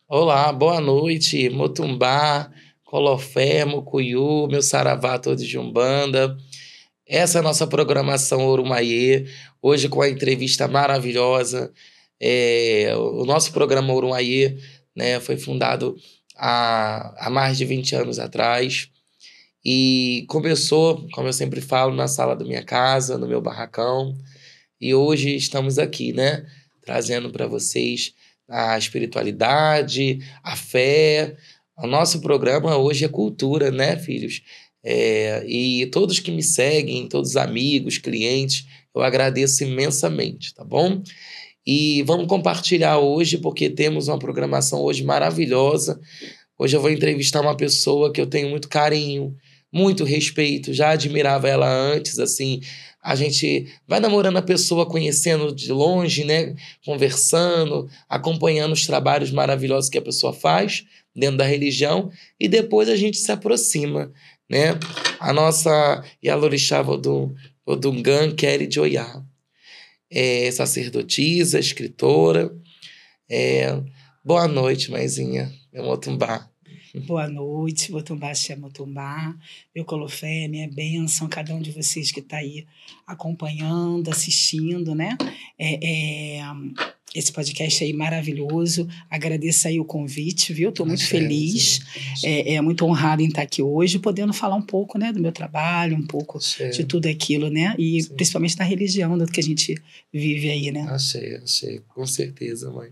Olá, boa noite, Motumbá, Colofé, Mucuyu, meu saravá todo de Umbanda. Essa é a nossa programação Orumaiê, hoje com a entrevista maravilhosa. O nosso programa Orumaiê, né, foi fundado há mais de 20 anos atrás e começou, como eu sempre falo, na sala da minha casa, no meu barracão. E hoje estamos aqui, né, trazendo para vocês a espiritualidade, a fé. O nosso programa hoje é cultura, né, filhos? E todos que me seguem, todos os amigos, clientes, eu agradeço imensamente, tá bom? E vamos compartilhar hoje, porque temos uma programação hoje maravilhosa. Hoje eu vou entrevistar uma pessoa que eu tenho muito carinho, muito respeito, já admirava ela antes, assim, a gente vai namorando a pessoa, conhecendo de longe, né, conversando, acompanhando os trabalhos maravilhosos que a pessoa faz dentro da religião, e depois a gente se aproxima, né? A nossa Yalorixá Odungan Kelly de Oyá, sacerdotisa, escritora. Boa noite, mãezinha, meu Motumbá. Boa noite, Motumbá, Motumbá, meu Colofé, minha bênção, cada um de vocês que está aí acompanhando, assistindo, né? Esse podcast aí maravilhoso. Agradeço aí o convite, viu? Estou muito feliz, muito honrada em estar aqui hoje, podendo falar um pouco, né, do meu trabalho, um pouco de tudo aquilo, né? E principalmente da religião, do que a gente vive aí, né? Achei, com certeza, mãe.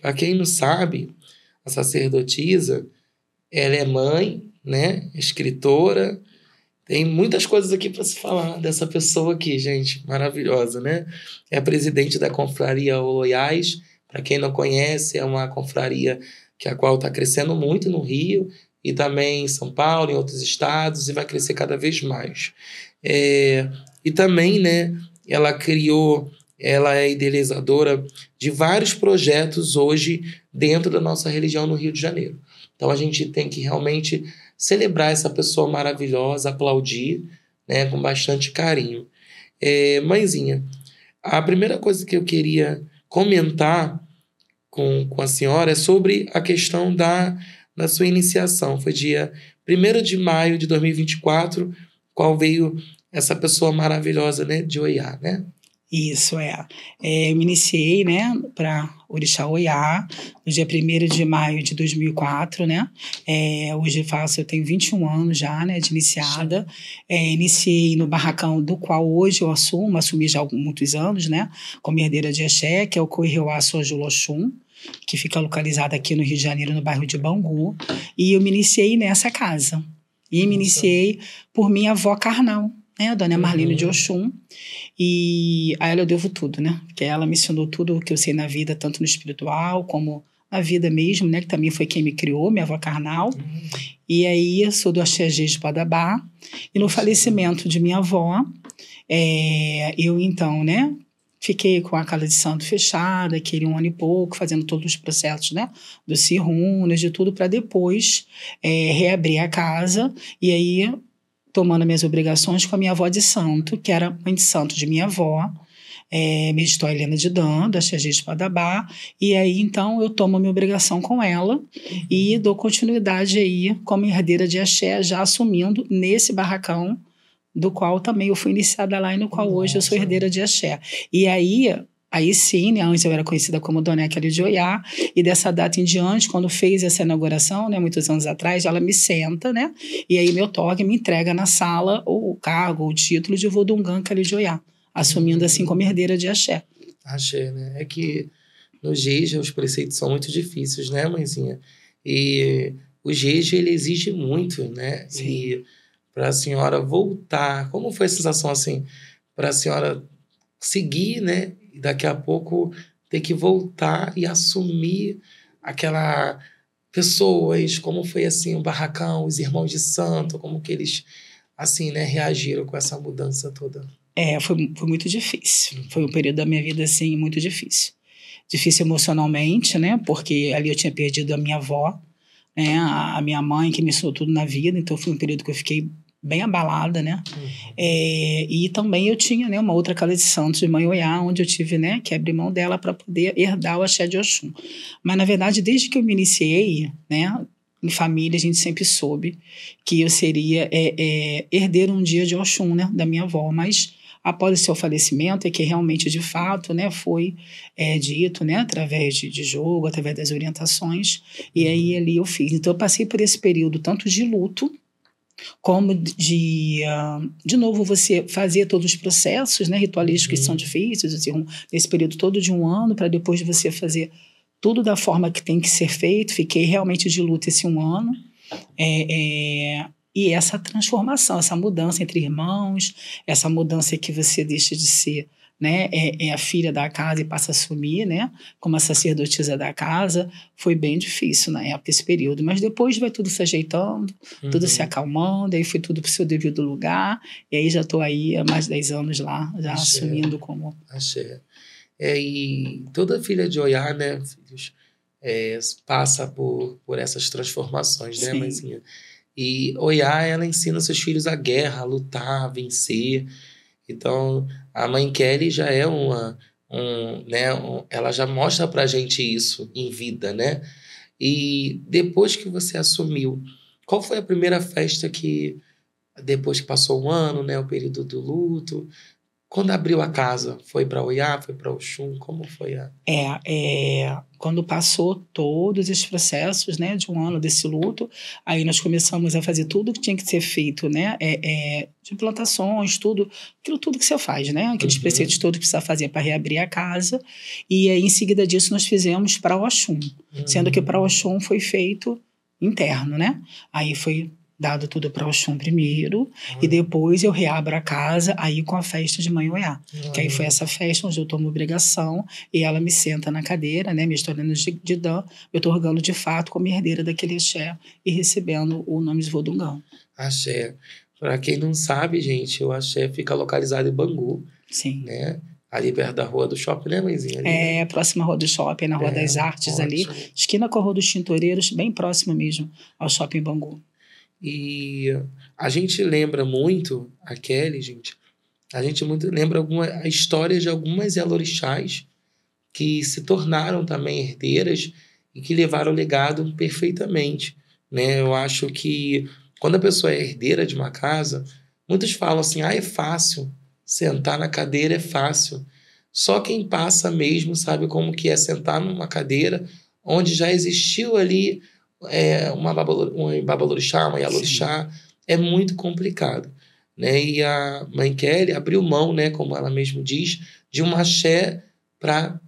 Para quem não sabe, a sacerdotisa, ela é mãe, né, escritora, tem muitas coisas aqui para se falar dessa pessoa aqui, gente, maravilhosa, né? É a presidente da confraria Oloiás. Para quem não conhece, é uma confraria a qual está crescendo muito no Rio e também em São Paulo, em outros estados, e vai crescer cada vez mais. E também, né, ela é idealizadora de vários projetos hoje dentro da nossa religião no Rio de Janeiro. Então a gente tem que realmente celebrar essa pessoa maravilhosa, aplaudir, né, com bastante carinho. Mãezinha, a primeira coisa que eu queria comentar com a senhora é sobre a questão da sua iniciação. Foi dia 1º de maio de 2024, qual veio essa pessoa maravilhosa, né, de Oyá, né? Isso, eu me iniciei, né, para Orixá Oyá, no dia 1º de maio de 2004, né? Hoje eu tenho 21 anos já, né, de iniciada. Iniciei no barracão do qual hoje eu assumi já há muitos anos, né, como herdeira de Axé, que é o Coireuá Sojuloxum, que fica localizado aqui no Rio de Janeiro, no bairro de Bangu. E eu me iniciei nessa casa. E me iniciei por minha avó carnal, né, a dona Marlene de Oxum, e a ela eu devo tudo, né, porque ela me ensinou tudo o que eu sei na vida, tanto no espiritual como na vida mesmo, né, que também foi quem me criou, minha avó carnal. E aí eu sou do Axé de Padabá, e no falecimento de minha avó, eu então, né, fiquei com a casa de santo fechada, aquele 1 ano e pouco, fazendo todos os processos, né, dos cirunas, de tudo, para depois reabrir a casa, e aí tomando minhas obrigações com a minha avó de santo, que era mãe de santo de minha avó, Meditor Helena de Dan, da Xegê de Padabá, e aí então eu tomo a minha obrigação com ela e dou continuidade aí como herdeira de Axé, já assumindo nesse barracão, do qual também eu fui iniciada lá e no qual hoje eu sou herdeira de Axé. E aí sim, né, antes eu era conhecida como Dona Kelly de Oyá, e dessa data em diante, quando fez essa inauguração, né, muitos anos atrás, ela me senta, né, e aí meu toque me entrega na sala o cargo, o título de Vodungan Kelly de Oyá, assumindo assim como herdeira de Axé. Axé, né? É que no Jeje os preceitos são muito difíceis, né, mãezinha? E o Jeje, ele exige muito, né? Sim. E para a senhora voltar, como foi a sensação, assim, para a senhora seguir, né? E daqui a pouco ter que voltar e assumir aquela pessoas, como foi, assim, o barracão, os irmãos de santo, como que eles, assim, né, reagiram com essa mudança toda? Foi muito difícil. Foi um período da minha vida, assim, muito difícil. Difícil emocionalmente, né? Porque ali eu tinha perdido a minha avó, né? A minha mãe, que me ensinou tudo na vida. Então foi um período que eu fiquei bem abalada, né? E também eu tinha, né, uma outra casa de santos de Manhuiá, onde eu tive, né, que abrir mão dela para poder herdar o axé de Oxum. Mas, na verdade, desde que eu me iniciei, né, em família, a gente sempre soube que eu seria herdeiro um dia de Oxum, né, da minha avó, mas após o seu falecimento, é que realmente, de fato, né, foi dito, né, através de jogo, através das orientações, e aí ali eu fiz. Então, eu passei por esse período tanto de luto, como de novo, você fazer todos os processos, né, ritualísticos que são difíceis, assim, nesse período todo de um ano, para depois você fazer tudo da forma que tem que ser feito. Fiquei realmente de luto esse um ano. E essa transformação, essa mudança entre irmãos, essa mudança que você deixa de ser, né, a filha da casa e passa a assumir, né, como a sacerdotisa da casa, foi bem difícil na época, esse período. Mas depois vai tudo se ajeitando, tudo se acalmando, aí foi tudo para o seu devido lugar, e aí já estou aí há mais de 10 anos lá, já assumindo como... Axé. E toda filha de Oiá, né, filhos, passa por essas transformações, né, mãezinha? E Oiá, ela ensina seus filhos a guerra, a lutar, a vencer. Então, a mãe Kelly já é ela já mostra pra gente isso em vida, né? E depois que você assumiu, qual foi a primeira festa que, depois que passou um ano, né, o período do luto, quando abriu a casa, foi para Oiá, foi para Oxum, como foi a... Quando passou todos esses processos, né, de um ano desse luto, aí nós começamos a fazer tudo que tinha que ser feito, né, de plantações, aquilo tudo que você faz, né, aqueles preceitos todos que precisa fazer para reabrir a casa, e aí em seguida disso nós fizemos para Oxum, sendo que para Oxum foi feito interno, né, aí foi dado tudo para Oxum primeiro, e depois eu reabro a casa aí com a festa de Manhuiá, que aí foi essa festa onde eu tomo obrigação e ela me senta na cadeira, né, me estornando de Dan, eu torgando de fato como herdeira daquele axé e recebendo o nome de Vodungão. Axé. Para quem não sabe, gente, o axé fica localizado em Bangu. Sim. Né? Ali perto da Rua do Shopping, né, mãezinha? Ali, próxima à Rua do Shopping, na Rua das Artes, ótimo. Ali, esquina com a Rua dos Tintoreiros, bem próxima mesmo ao Shopping Bangu. E a gente lembra muito, a Kelly, gente, lembra a história de algumas Yalorixás que se tornaram também herdeiras e que levaram o legado perfeitamente, né? Eu acho que quando a pessoa é herdeira de uma casa, muitos falam assim, é fácil, sentar na cadeira é fácil. Só quem passa mesmo sabe como que é sentar numa cadeira onde já existiu ali um babalorixá, uma Yalorixá. É muito complicado, né? E a mãe Kelly abriu mão, né, como ela mesmo diz, de um axé para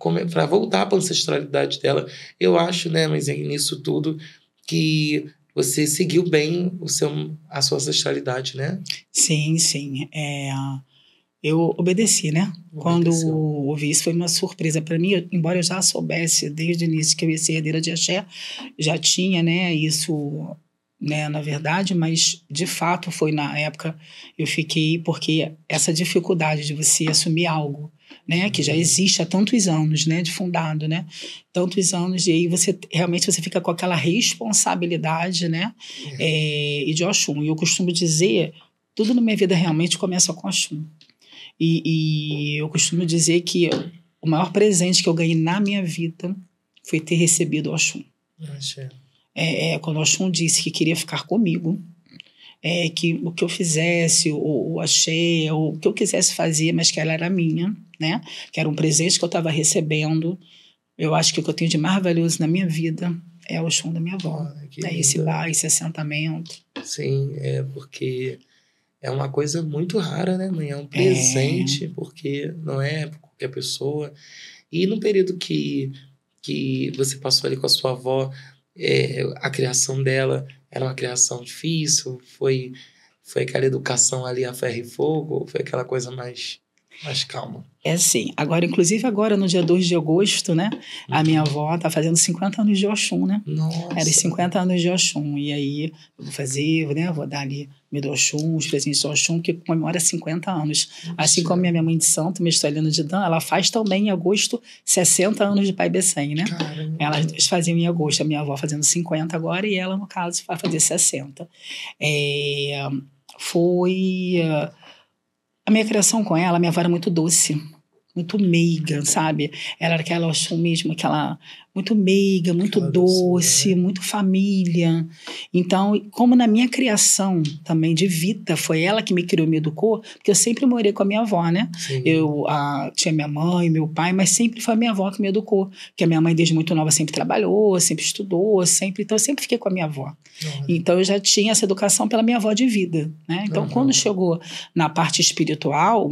voltar para a ancestralidade dela. Eu acho, né, mas nisso tudo, que você seguiu bem a sua ancestralidade, né? Sim, sim. Eu obedeci, né? Quando ouvi isso, foi uma surpresa para mim, embora eu já soubesse desde o início que eu ia ser herdeira de axé, já tinha, né, isso, né, na verdade, mas de fato foi na época eu fiquei, porque essa dificuldade de você assumir algo, né, que já existe há tantos anos, né, de fundado, né, tantos anos, e aí você realmente fica com aquela responsabilidade, né, e de Oxum. E eu costumo dizer, tudo na minha vida realmente começa com Oxum. E eu costumo dizer que o maior presente que eu ganhei na minha vida foi ter recebido o Oxum. Quando o Oxum disse que queria ficar comigo, que o que eu fizesse, o axé, o que eu quisesse fazer, mas que ela era minha, né? Que era um presente que eu estava recebendo. Eu acho que o que eu tenho de mais valioso na minha vida é o Oxum da minha avó. Esse bar, esse assentamento. Sim, porque... é uma coisa muito rara, né, mãe? É um presente, porque não é para qualquer pessoa. E no período que você passou ali com a sua avó, a criação dela era uma criação difícil? Foi aquela educação ali a ferro e fogo? Ou foi aquela coisa mais calma? Assim, inclusive agora no dia 2 de agosto, né? A minha avó tá fazendo 50 anos de Oxum, né? Nossa! Era 50 anos de Oxum. E aí, eu vou fazer, né? Vou dar ali do Oxum, os presentes de Oxum, que comemora 50 anos. Assim como minha mãe de santo, minha historiana de Dan, ela faz também em agosto 60 anos de Pai Bessem, né? Caramba. Elas duas faziam em agosto, a minha avó fazendo 50 agora, e ela, no caso, vai fazer 60. foi a minha criação com ela. A minha avó era muito doce, muito meiga, sabe? Ela era aquela Oxum mesmo, aquela muito meiga, muito Aquela doce, docinha, né? muito família. Então, como na minha criação também de vida, foi ela que me criou, me educou, porque eu sempre morei com a minha avó, né? Sim. Eu tinha minha mãe, meu pai, mas sempre foi a minha avó que me educou. Porque a minha mãe, desde muito nova, sempre trabalhou, sempre estudou, então eu sempre fiquei com a minha avó. Nossa. Então, eu já tinha essa educação pela minha avó de vida, né? Então, quando chegou na parte espiritual,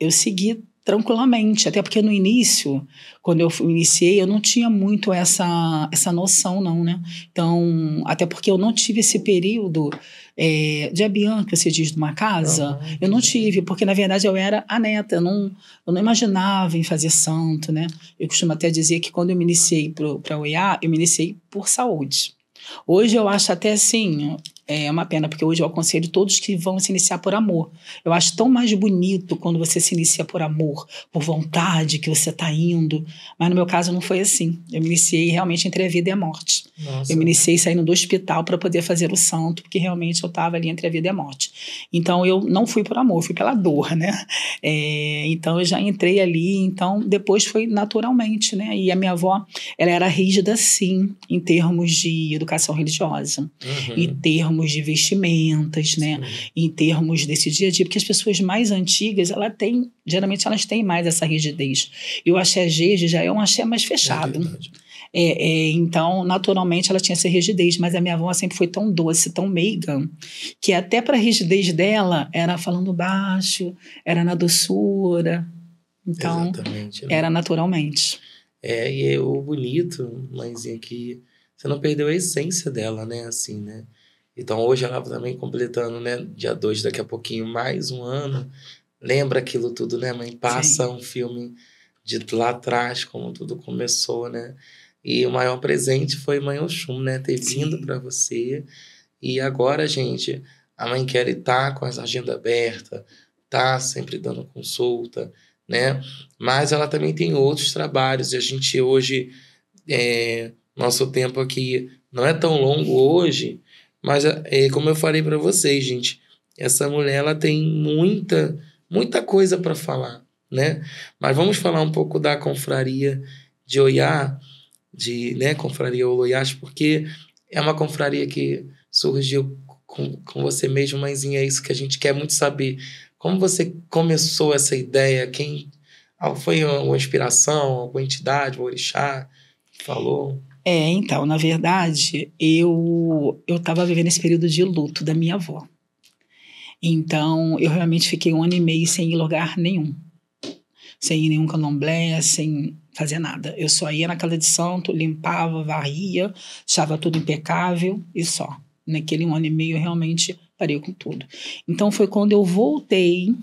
eu segui tranquilamente, até porque no início, quando eu iniciei, eu não tinha muito essa noção, não, né? Então, até porque eu não tive esse período de abiã, que você diz, de uma casa, eu não tive, porque na verdade eu era a neta, eu não imaginava em fazer santo, né? Eu costumo até dizer que quando eu me iniciei para o Oiá, eu me iniciei por saúde. Hoje eu acho até assim, é uma pena, porque hoje eu aconselho todos que vão se iniciar por amor. Eu acho tão mais bonito quando você se inicia por amor, por vontade, que você está indo. Mas no meu caso não foi assim. Eu me iniciei realmente entre a vida e a morte. Nossa. Eu me iniciei saindo do hospital para poder fazer o santo, porque realmente eu estava ali entre a vida e a morte. Então eu não fui por amor, fui pela dor, né? Então eu já entrei ali, então depois foi naturalmente, né? E a minha avó, ela era rígida sim, em termos de educação religiosa, em termos de vestimentas, né? Em termos desse dia a dia, porque as pessoas mais antigas, geralmente elas têm mais essa rigidez. E o axé Jeje já é um axé mais fechado. Então, naturalmente, ela tinha essa rigidez, mas a minha avó sempre foi tão doce, tão meiga, que até para a rigidez dela, era falando baixo, era na doçura. Então, exatamente, né? era naturalmente. E é o bonito, mãezinha, que você não perdeu a essência dela, né? Assim, né? Então, hoje ela também completando, né? Dia 2, daqui a pouquinho, mais um ano. Lembra aquilo tudo, né, mãe? Passa Sim. um filme de lá atrás, como tudo começou, né? E o maior presente foi Mãe Oxum, né? Ter vindo para você. E agora, gente, a Mãe Kelly tá com as agendas abertas, tá sempre dando consulta, né? Mas ela também tem outros trabalhos. E a gente hoje, nosso tempo aqui não é tão longo hoje, mas como eu falei para vocês, gente, essa mulher ela tem muita coisa para falar, né? Mas vamos falar um pouco da confraria de Oiá, né, confraria Oloiás, porque é uma confraria que surgiu com você mesmo, mãezinha, é isso que a gente quer muito saber. Como você começou essa ideia? Foi uma inspiração, alguma entidade, um orixá que falou? Então, na verdade, eu estava vivendo esse período de luto da minha avó. Então, eu realmente fiquei 1 ano e meio sem ir em lugar nenhum. Sem ir em nenhum candomblé, sem fazer nada. Eu só ia na casa de santo, limpava, varria, deixava tudo impecável e só. Naquele 1 ano e meio, eu realmente parei com tudo. Então, foi quando eu voltei...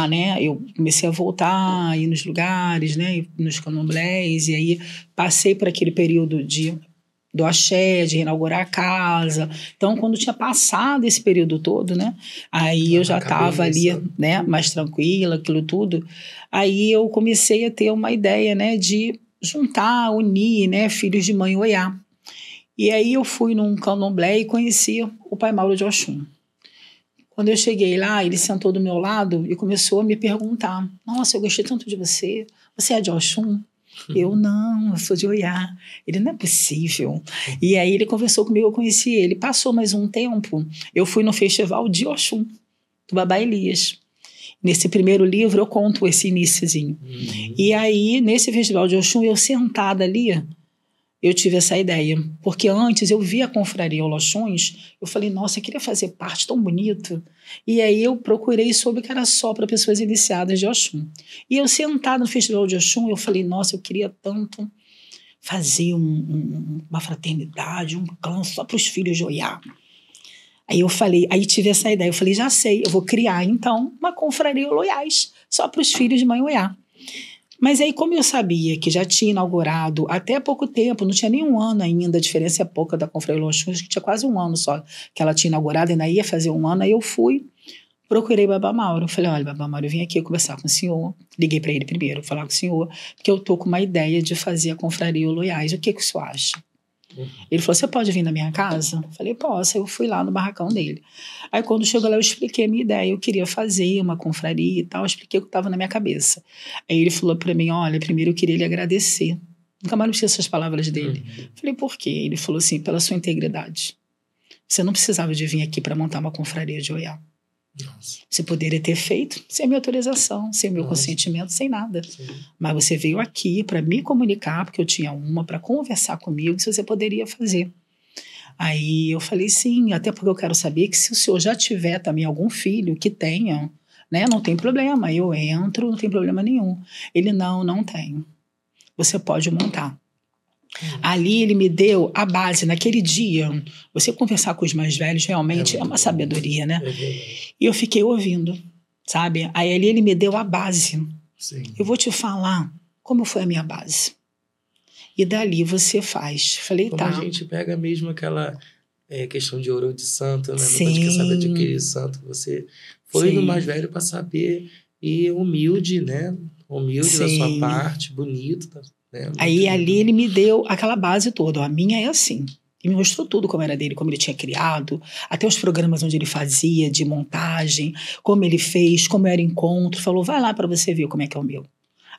né, eu comecei a voltar, a ir nos lugares, né, nos candomblés, e aí passei por aquele período do axé, de reinaugurar a casa. Então, quando tinha passado esse período todo, né, aí eu já estava ali, né, mais tranquila, aquilo tudo, aí eu comecei a ter uma ideia, né, de juntar, unir, né, filhos de mãe Oiá. E aí eu fui num candomblé e conheci o Pai Mauro de Oxum. Quando eu cheguei lá, ele sentou do meu lado e começou a me perguntar: nossa, eu gostei tanto de você, você é de Oxum? Eu, não, eu sou de Oiá. Ele, não é possível. E aí ele conversou comigo, eu conheci ele. Passou mais um tempo, eu fui no festival de Oxum, do Babá Elias. Nesse primeiro livro eu conto esse iniciozinho. E aí, nesse festival de Oxum, eu sentada ali, eu tive essa ideia, porque antes eu via a confraria Oloxuns, eu falei, nossa, eu queria fazer parte, tão bonito. E aí eu procurei e soube que era só para pessoas iniciadas de Oxum. E eu sentada no festival de Oxum, eu falei, nossa, eu queria tanto fazer uma fraternidade, um clã só para os filhos de Oiá. Aí tive essa ideia, eu falei, já sei, eu vou criar então uma confraria Oloiás, só para os filhos de mãe Oiá. Mas aí, como eu sabia que já tinha inaugurado até há pouco tempo, não tinha nem 1 ano ainda, a diferença é pouca da Confraria Oxum, que tinha quase 1 ano só que ela tinha inaugurado, ainda ia fazer 1 ano, aí eu fui, procurei Babá Mauro. Falei, olha, Babá Mauro, eu vim aqui conversar com o senhor. Liguei para ele primeiro, falar com o senhor, porque eu tô com uma ideia de fazer a Confraria Oloiás. O que o senhor acha? Ele falou, você pode vir na minha casa? Eu falei, posso. Eu fui lá no barracão dele. Aí quando chegou lá, eu expliquei a minha ideia. Eu queria fazer uma confraria e tal. Eu expliquei o que estava na minha cabeça. Aí ele falou para mim, olha, primeiro eu queria lhe agradecer. Nunca mais esqueci essas palavras dele. Falei, por quê? Ele falou assim, pela sua integridade. Você não precisava de vir aqui para montar uma confraria de Oiá. Nossa. Você poderia ter feito sem a minha autorização, sem o meu consentimento, sem nada. Sim. Mas você veio aqui para me comunicar, porque eu tinha uma, para conversar comigo, se você poderia fazer. Aí eu falei sim, até porque eu quero saber que se o senhor já tiver também algum filho que tenha, né, não tem problema, eu entro, não tem problema nenhum. Ele, não tenho. Você pode montar. Ali ele me deu a base, naquele dia, você conversar com os mais velhos realmente é uma sabedoria, né? E eu fiquei ouvindo, sabe? Aí ali ele me deu a base. Sim. Eu vou te falar como foi a minha base. E dali você faz. Falei, Como tá. a gente pega mesmo aquela questão de ouro de santo, né? Sim. Nunca quer saber adquirir santo. Você foi no mais velho para saber e humilde, né? Humilde da sua parte, bonito, né? Aí ali ele me deu aquela base toda. A minha é assim. E me mostrou tudo como era dele, como ele tinha criado, até os programas onde ele fazia, de montagem, como ele fez, como era encontro. Falou, vai lá para você ver como é que é o meu.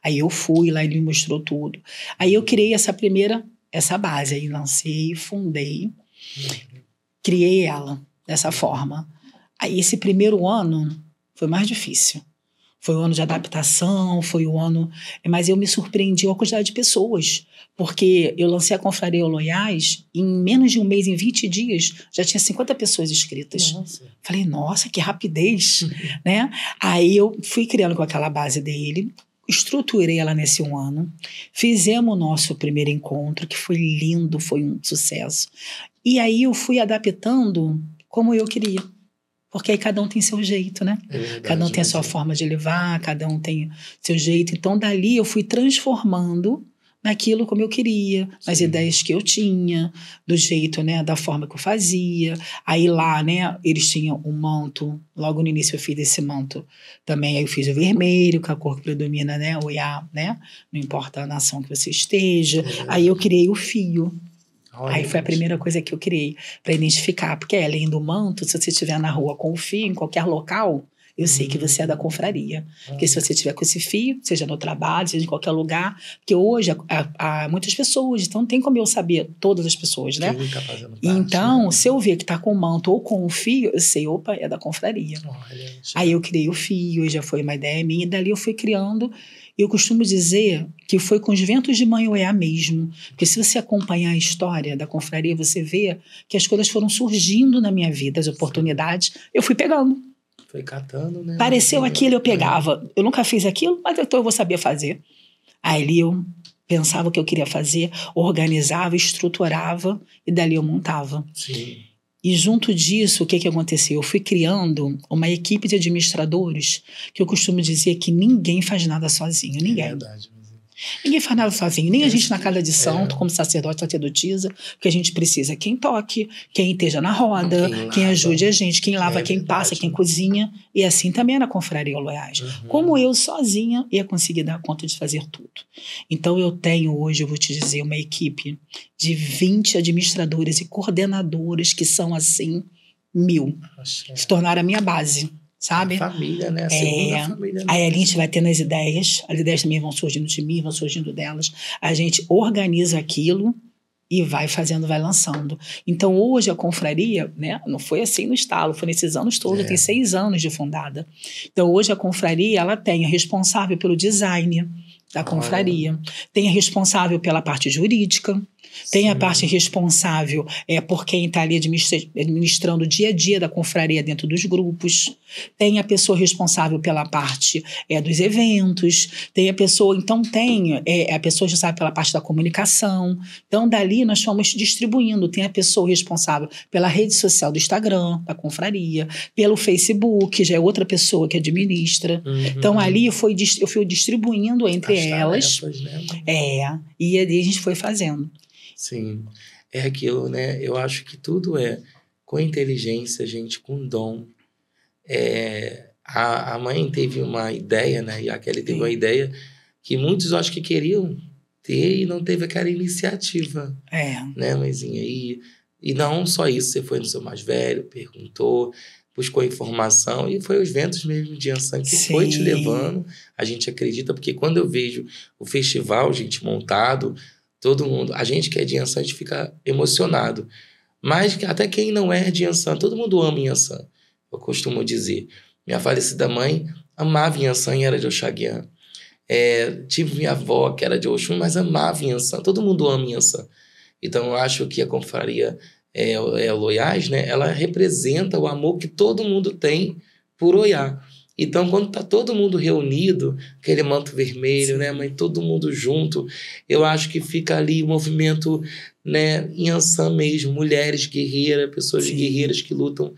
Aí eu fui lá, ele me mostrou tudo. Aí eu criei essa base. Aí lancei, fundei, criei ela dessa forma. Aí esse primeiro ano foi mais difícil. Foi o ano de adaptação, foi o ano... Mas eu me surpreendi com a quantidade de pessoas, porque eu lancei a Confraria Oloiás, em menos de um mês, em 20 dias, já tinha 50 pessoas inscritas. Nossa. Falei, nossa, que rapidez, né? Aí eu fui criando com aquela base dele, estruturei ela nesse um ano, fizemos o nosso primeiro encontro, que foi lindo, foi um sucesso. E aí eu fui adaptando como eu queria. Porque aí cada um tem seu jeito, né? Verdade, cada um tem a sua forma de levar, cada um tem seu jeito. Então, dali eu fui transformando naquilo como eu queria, nas ideias que eu tinha, do jeito, né, da forma que eu fazia. Aí lá, né, eles tinham um manto, logo no início eu fiz esse manto também, aí eu fiz o vermelho, que é a cor que predomina, né, o Iá, né, não importa a nação que você esteja. Aí eu criei o fio. Aí foi a primeira coisa que eu criei para identificar, porque além do manto, se você estiver na rua com o fio, em qualquer local, eu sei que você é da confraria. Porque se você estiver com esse fio, seja no trabalho, seja em qualquer lugar, porque hoje há muitas pessoas, então não tem como eu saber todas as pessoas, né? Quem tá fazendo parte, então, né? se eu ver que tá com o manto ou com o fio, eu sei, opa, é da confraria. Olha, aí eu criei o fio, já foi uma ideia minha, e dali eu fui criando. Eu costumo dizer que foi com os ventos de Manhueá mesmo, porque se você acompanhar a história da confraria, você vê que as coisas foram surgindo na minha vida, as oportunidades, eu fui pegando. Foi catando, né? Pareceu aquilo, eu pegava. Eu nunca fiz aquilo, mas então eu vou saber fazer. Aí eu pensava o que eu queria fazer, organizava, estruturava, e dali eu montava. Sim. E junto disso, o que aconteceu? Eu fui criando uma equipe de administradores que eu costumo dizer que ninguém faz nada sozinho, ninguém. É verdade. Ninguém faz nada sozinho, nem a gente na casa de santo, como sacerdote, sacerdotisa, porque a gente precisa quem toque, quem esteja na roda, quem ajude a gente, quem lava, quem passa, quem cozinha. E assim também é na Confraria Oloiás. Como eu sozinha ia conseguir dar conta de fazer tudo. Então eu tenho hoje, eu vou te dizer, uma equipe de 20 administradores e coordenadores que são assim, 1000. Se tornaram a minha base. Sabe? A família, né? A segunda família. Né? Aí a gente vai tendo as ideias também vão surgindo de mim, vão surgindo delas. A gente organiza aquilo e vai fazendo, vai lançando. Então hoje a confraria, né, não foi assim no estalo, foi nesses anos todos, tem 6 anos de fundada. Então hoje a confraria, ela tem a responsável pelo design da confraria, tem a responsável pela parte jurídica, tem a parte responsável por quem está ali administrando o dia a dia da confraria dentro dos grupos, tem a pessoa responsável pela parte dos eventos, tem a pessoa, então tem a pessoa responsável pela parte da comunicação. Então dali nós fomos distribuindo, tem a pessoa responsável pela rede social do Instagram, da confraria, pelo Facebook, já é outra pessoa que administra. Então ali eu fui distribuindo entre elas, tarefas, né? E ali a gente foi fazendo. Sim, é aquilo, né? Eu acho que tudo com inteligência, gente, com dom. A mãe teve uma ideia, né? E a Kelly teve uma ideia que muitos, eu acho que queriam ter e não teve aquela iniciativa, né, mãezinha? E não só isso, você foi no seu mais velho, perguntou, buscou informação e foi os ventos mesmo de Iansã que foi te levando. A gente acredita, porque quando eu vejo o festival, gente, montado, todo mundo, a gente que é de Iansã, a gente fica emocionado. Mas até quem não é de Iansã, todo mundo ama Iansã, eu costumo dizer. Minha falecida mãe amava Iansã e era de Oxaguian. Tive minha avó que era de Oxum, mas amava Iansã. Todo mundo ama Iansã. Então eu acho que a confraria Loiás, né, ela representa o amor que todo mundo tem por Oiá. Então, quando está todo mundo reunido, aquele manto vermelho, né, mãe, todo mundo junto, eu acho que fica ali o movimento, né, Iansã mesmo, mulheres guerreiras, pessoas guerreiras que lutam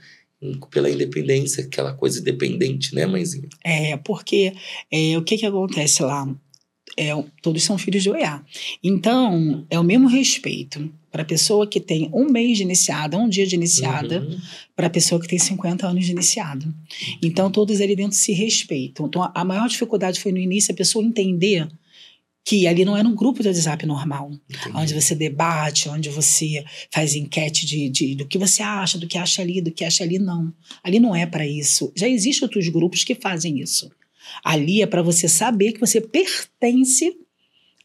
pela independência, aquela coisa independente, né, mãezinha? Porque o que acontece lá? Todos são filhos de Oiá. Então, é o mesmo respeito para a pessoa que tem um mês de iniciada, um dia de iniciada, para a pessoa que tem 50 anos de iniciado. Então, todos ali dentro se respeitam. Então, a maior dificuldade foi no início a pessoa entender que ali não era um grupo de WhatsApp normal, onde você debate, onde você faz enquete do que você acha, do que acha ali, não. Ali não é para isso. Já existem outros grupos que fazem isso. Ali é para você saber que você pertence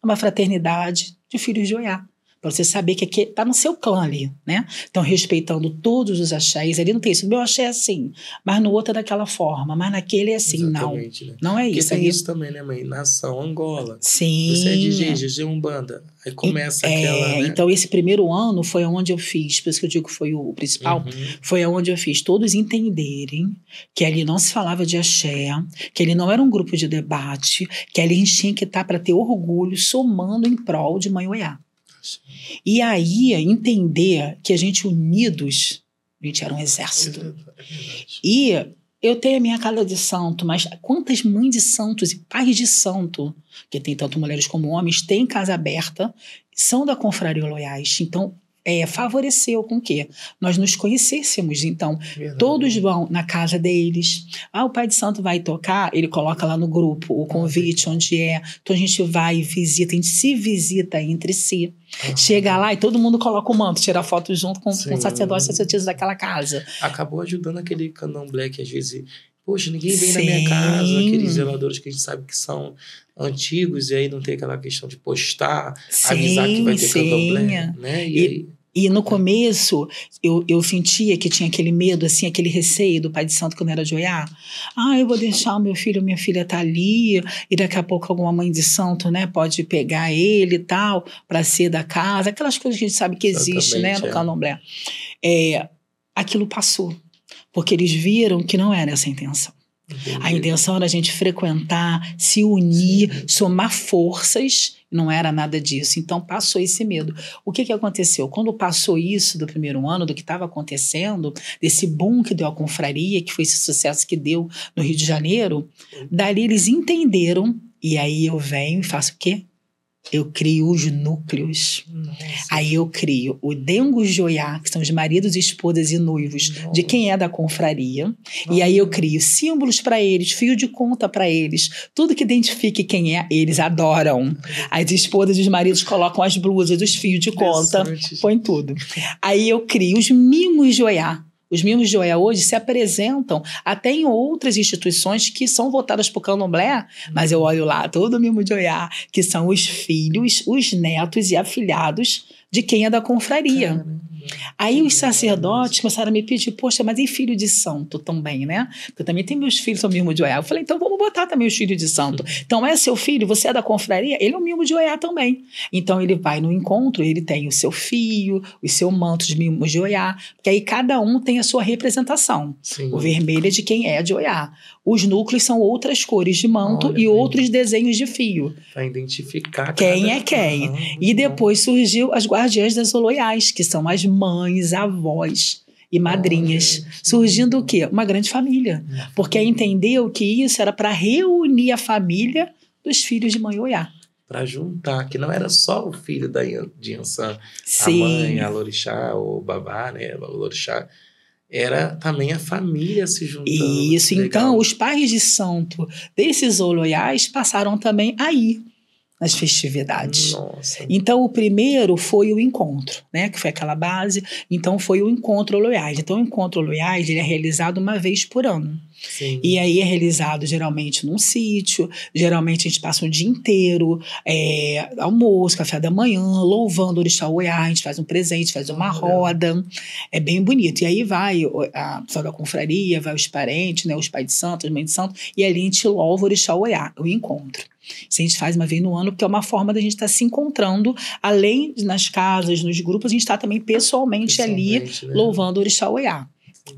a uma fraternidade de filhos de Oiá. Para você saber que aqui está no seu clã ali, né? Então, respeitando todos os axés. Ali não tem isso. O meu axé é assim, mas no outro é daquela forma, mas naquele é assim. Exatamente, não. Né? Não é porque isso. Porque tem isso também, né, mãe? Nação Angola. Sim. Você é de GG, Umbanda. Aí começa aquela, né? Então, esse primeiro ano foi onde eu fiz, por isso que eu digo que foi o principal, foi onde eu fiz todos entenderem que ali não se falava de axé, que ali não era um grupo de debate, que ali a gente tinha que estar para ter orgulho, somando em prol de Mãe Oiá. E aí, entender que a gente unidos, a gente era um exército. E eu tenho a minha casa de santo, mas quantas mães de santos e pais de santo, que tem tanto mulheres como homens, têm casa aberta, são da confraria Loiás. Então, favoreceu com que nós nos conhecêssemos. Então, todos vão na casa deles. O pai de santo vai tocar, ele coloca lá no grupo o convite, onde é. Então, a gente vai e visita, a gente se visita entre si. Chega lá e todo mundo coloca o manto, tira foto junto com o sacerdote e sacerdotisa daquela casa. Acabou ajudando aquele candomblé que às vezes, poxa, ninguém vem na minha casa, aqueles zeladores que a gente sabe que são antigos, e aí não tem aquela questão de postar, avisar que vai ter candomblé, né? E no começo, eu sentia que tinha aquele medo, assim, aquele receio do pai de santo quando era de Oiá. Eu vou deixar o meu filho, minha filha tá ali, e daqui a pouco alguma mãe de santo, né, pode pegar ele e tal, para ser da casa, aquelas coisas que a gente sabe que existe, né, no candomblé. Aquilo passou, porque eles viram que não era essa a intenção. A intenção era a gente frequentar, se unir, somar forças, não era nada disso. Então, passou esse medo. O que aconteceu? Quando passou isso do primeiro ano, do que estava acontecendo, desse boom que deu a confraria, que foi esse sucesso que deu no Rio de Janeiro, dali eles entenderam, e aí eu venho e faço o quê? Eu crio os núcleos. Nossa. Aí eu crio o Dengos de Oiá, que são os maridos, esposas e noivos de quem é da confraria. E aí eu crio símbolos para eles, fio de conta para eles, tudo que identifique quem é, eles adoram. As esposas e os maridos colocam as blusas, os fios de conta, põe tudo. Aí eu crio os mimos de Oiá. Os mimos de Oiá hoje se apresentam até em outras instituições que são voltadas para o candomblé, mas eu olho lá todo o mimo de Oiá, que são os filhos, os netos e afilhados de quem é da confraria. Caramba. Aí os sacerdotes começaram a me pedir, poxa, mas e filho de santo também, né? Porque eu também tenho meus filhos, são mimo de Oiá. Eu falei, então vamos botar também os filhos de santo. Então é seu filho, você é da confraria, ele é um mimo de Oiá também. Então ele vai no encontro, ele tem o seu fio, o seu manto de mimos de Oiá, porque aí cada um tem a sua representação. Sim. O vermelho é de quem é de Oiá. Os núcleos são outras cores de manto e outros desenhos de fio. Para identificar quem é quem. E depois surgiu as guardiãs das Oloiás, que são as mães, avós e madrinhas. Surgindo o quê? Uma grande família. Porque entendeu que isso era para reunir a família dos filhos de Mãe Oiá. Para juntar, que não era só o filho de Iansã, a mãe, a Lorixá, o babá, né, o Lorixá, era também a família se juntando. Isso, legal. Então os pais de santo desses Oloiás passaram também a ir nas festividades. Nossa. Então, o primeiro foi o encontro, né? Que foi aquela base. Então, foi o Encontro Oloiás. Então, o Encontro Oloiás, ele é realizado uma vez por ano. Sim. E aí é realizado geralmente num sítio, geralmente a gente passa um dia inteiro, almoço, café da manhã, louvando o Orixá Oiá, a gente faz um presente, faz uma roda, é bem bonito. E aí vai a pessoa da confraria, vai os parentes, né, os pais de santo, as mães de santo, e ali a gente louva o Orixá Oiá, o encontro. Isso a gente faz uma vez no ano, porque é uma forma da gente estar se encontrando, além nas casas, nos grupos, a gente está também pessoalmente ali, né? Louvando o Orixá Oiá.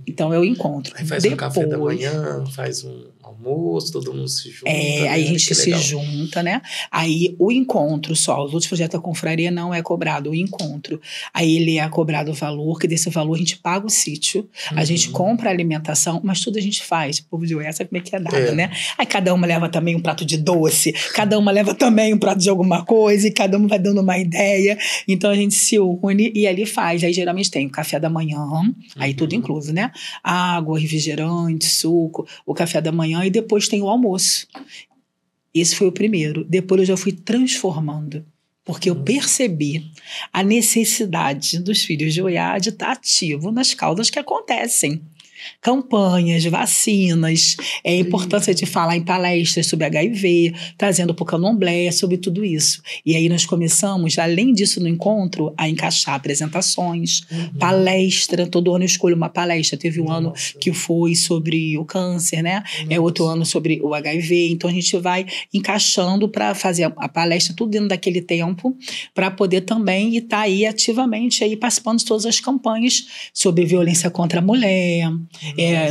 Então é o encontro. Aí faz um café da manhã, faz um almoço, todo mundo se junta. Aí a gente se junta, né? Aí o encontro só, os outros projetos da confraria não é cobrado, o encontro. Aí ele é cobrado o valor, que desse valor a gente paga o sítio, a gente compra a alimentação, mas tudo a gente faz. O povo de Oiá sabe como é que é dado, né? Aí cada uma leva também um prato de doce, cada uma leva também um prato de alguma coisa, e cada uma vai dando uma ideia. Então a gente se une e ali faz. Aí geralmente tem o café da manhã, aí tudo incluso, né? Água, refrigerante, suco, o café da manhã, e depois tem o almoço. Esse foi o primeiro. Depois eu já fui transformando, porque eu percebi a necessidade dos filhos de Oiá de estar ativo nas causas que acontecem. Campanhas, vacinas, a importância de falar em palestras sobre HIV, trazendo para o candomblé, sobre tudo isso. E aí nós começamos, além disso no encontro, a encaixar apresentações, palestra, todo ano eu escolho uma palestra. Teve um ano que foi sobre o câncer, né? Outro ano sobre o HIV. Então a gente vai encaixando para fazer a palestra, tudo dentro daquele tempo, para poder também estar aí ativamente aí participando de todas as campanhas sobre violência contra a mulher.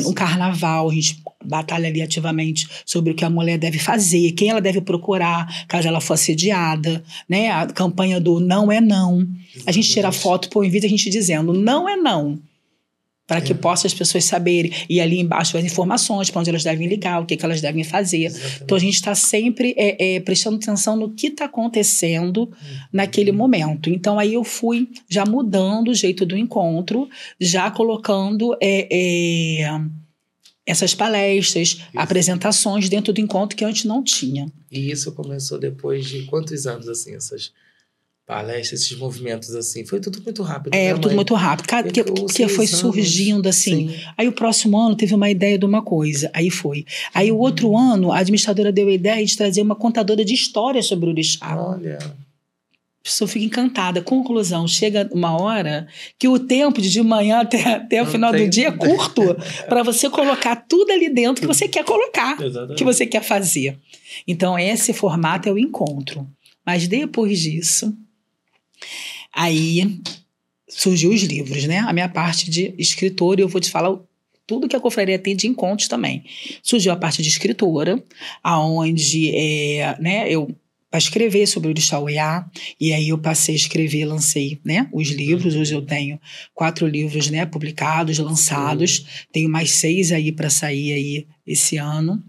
No carnaval, a gente batalha ali ativamente sobre o que a mulher deve fazer, quem ela deve procurar, caso ela for assediada, né? A campanha do não é não. A gente tira foto, põe em vídeo, a gente dizendo não é não, para que possa as pessoas saberem. E ali embaixo as informações, para onde elas devem ligar, o que elas devem fazer. Exatamente. Então a gente está sempre prestando atenção no que está acontecendo naquele momento. Então aí eu fui já mudando o jeito do encontro, já colocando essas palestras, apresentações dentro do encontro que antes não tinha. E isso começou depois de quantos anos, assim, essas palestras, esses movimentos, assim? Foi tudo muito rápido, né, tudo muito rápido. Porque foi surgindo, assim. Sim. Aí o próximo ano teve uma ideia de uma coisa, aí foi. Aí o outro ano, a administradora deu a ideia de trazer uma contadora de histórias sobre o orixá. Olha. A pessoa fica encantada. Conclusão, chega uma hora que o tempo de manhã até o final do dia é curto para você colocar tudo ali dentro que você quer colocar, Exatamente. Que você quer fazer. Então, esse formato é o encontro. Mas depois disso, aí surgiu os livros, né? A minha parte de escritora, e eu vou te falar tudo que a confraria tem de encontros também. Surgiu a parte de escritora, aonde eu para escrever sobre o Orixá Oiá, e aí eu passei a escrever, lancei, né, os livros. Hoje eu tenho 4 livros, né, publicados, lançados, tenho mais 6 aí para sair aí esse ano,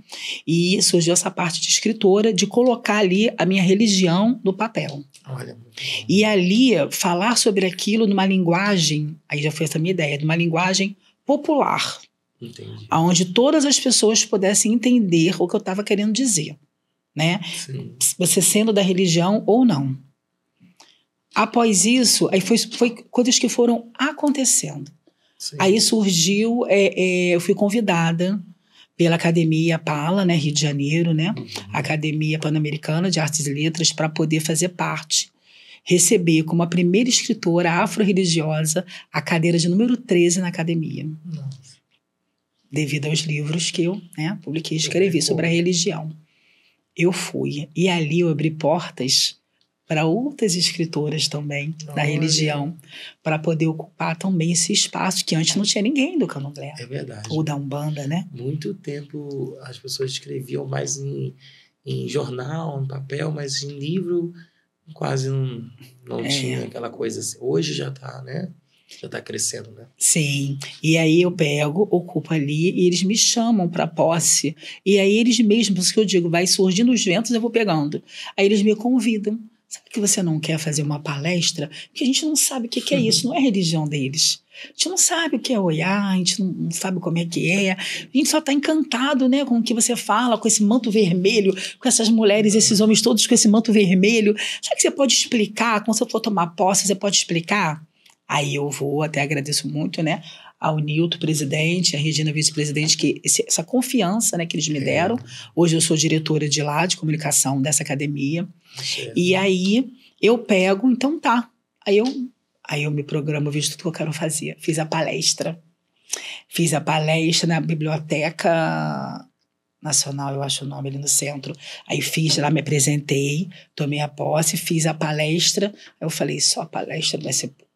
e surgiu essa parte de escritora, de colocar ali a minha religião no papel. Olha. E ali falar sobre aquilo numa linguagem, aí já foi essa minha ideia, numa linguagem popular, Entendi. Onde todas as pessoas pudessem entender o que eu estava querendo dizer. Né? Sim. Você sendo da religião ou não. Após isso, aí foi coisas que foram acontecendo. Sim. Aí surgiu, eu fui convidada pela Academia PALA, né, Rio de Janeiro, né, Academia Pan-Americana de Artes e Letras, para poder fazer parte, receber como a primeira escritora afro-religiosa a cadeira de número 13 na academia. Nossa. Devido aos livros que eu, né, publiquei e escrevi sobre a religião. Eu fui. E ali eu abri portas para outras escritoras também da religião, para poder ocupar também esse espaço que antes não tinha ninguém do candomblé. É verdade. Ou da Umbanda, né? Muito tempo as pessoas escreviam mais em jornal, em papel, mas em livro quase não tinha aquela coisa assim. Hoje já está, né? Já está crescendo, né? Sim. E aí eu pego, ocupo ali, e eles me chamam para posse. E aí eles mesmos, por isso que eu digo, vai surgindo os ventos, eu vou pegando. Aí eles me convidam. sabe que você não quer fazer uma palestra? Porque a gente não sabe o que é isso, não é a religião deles. A gente não sabe o que é Oiá, a gente não sabe como é que é. A gente só está encantado, né, com o que você fala, com esse manto vermelho, com essas mulheres, esses homens todos com esse manto vermelho. Sabe que você pode explicar? Quando você for tomar posse, você pode explicar? Aí eu vou, até agradeço muito, né, ao Nilton, presidente, a Regina, vice-presidente, que essa confiança, né, que eles me deram. Hoje eu sou diretora de lá, de comunicação dessa academia. E aí eu pego, então tá. Aí eu me programo, vejo tudo que eu quero fazer. Fiz a palestra na Biblioteca Nacional, eu acho o nome, ali no centro. Aí fiz lá, me apresentei, tomei a posse, fiz a palestra. Aí eu falei, só a palestra vai ser pouco.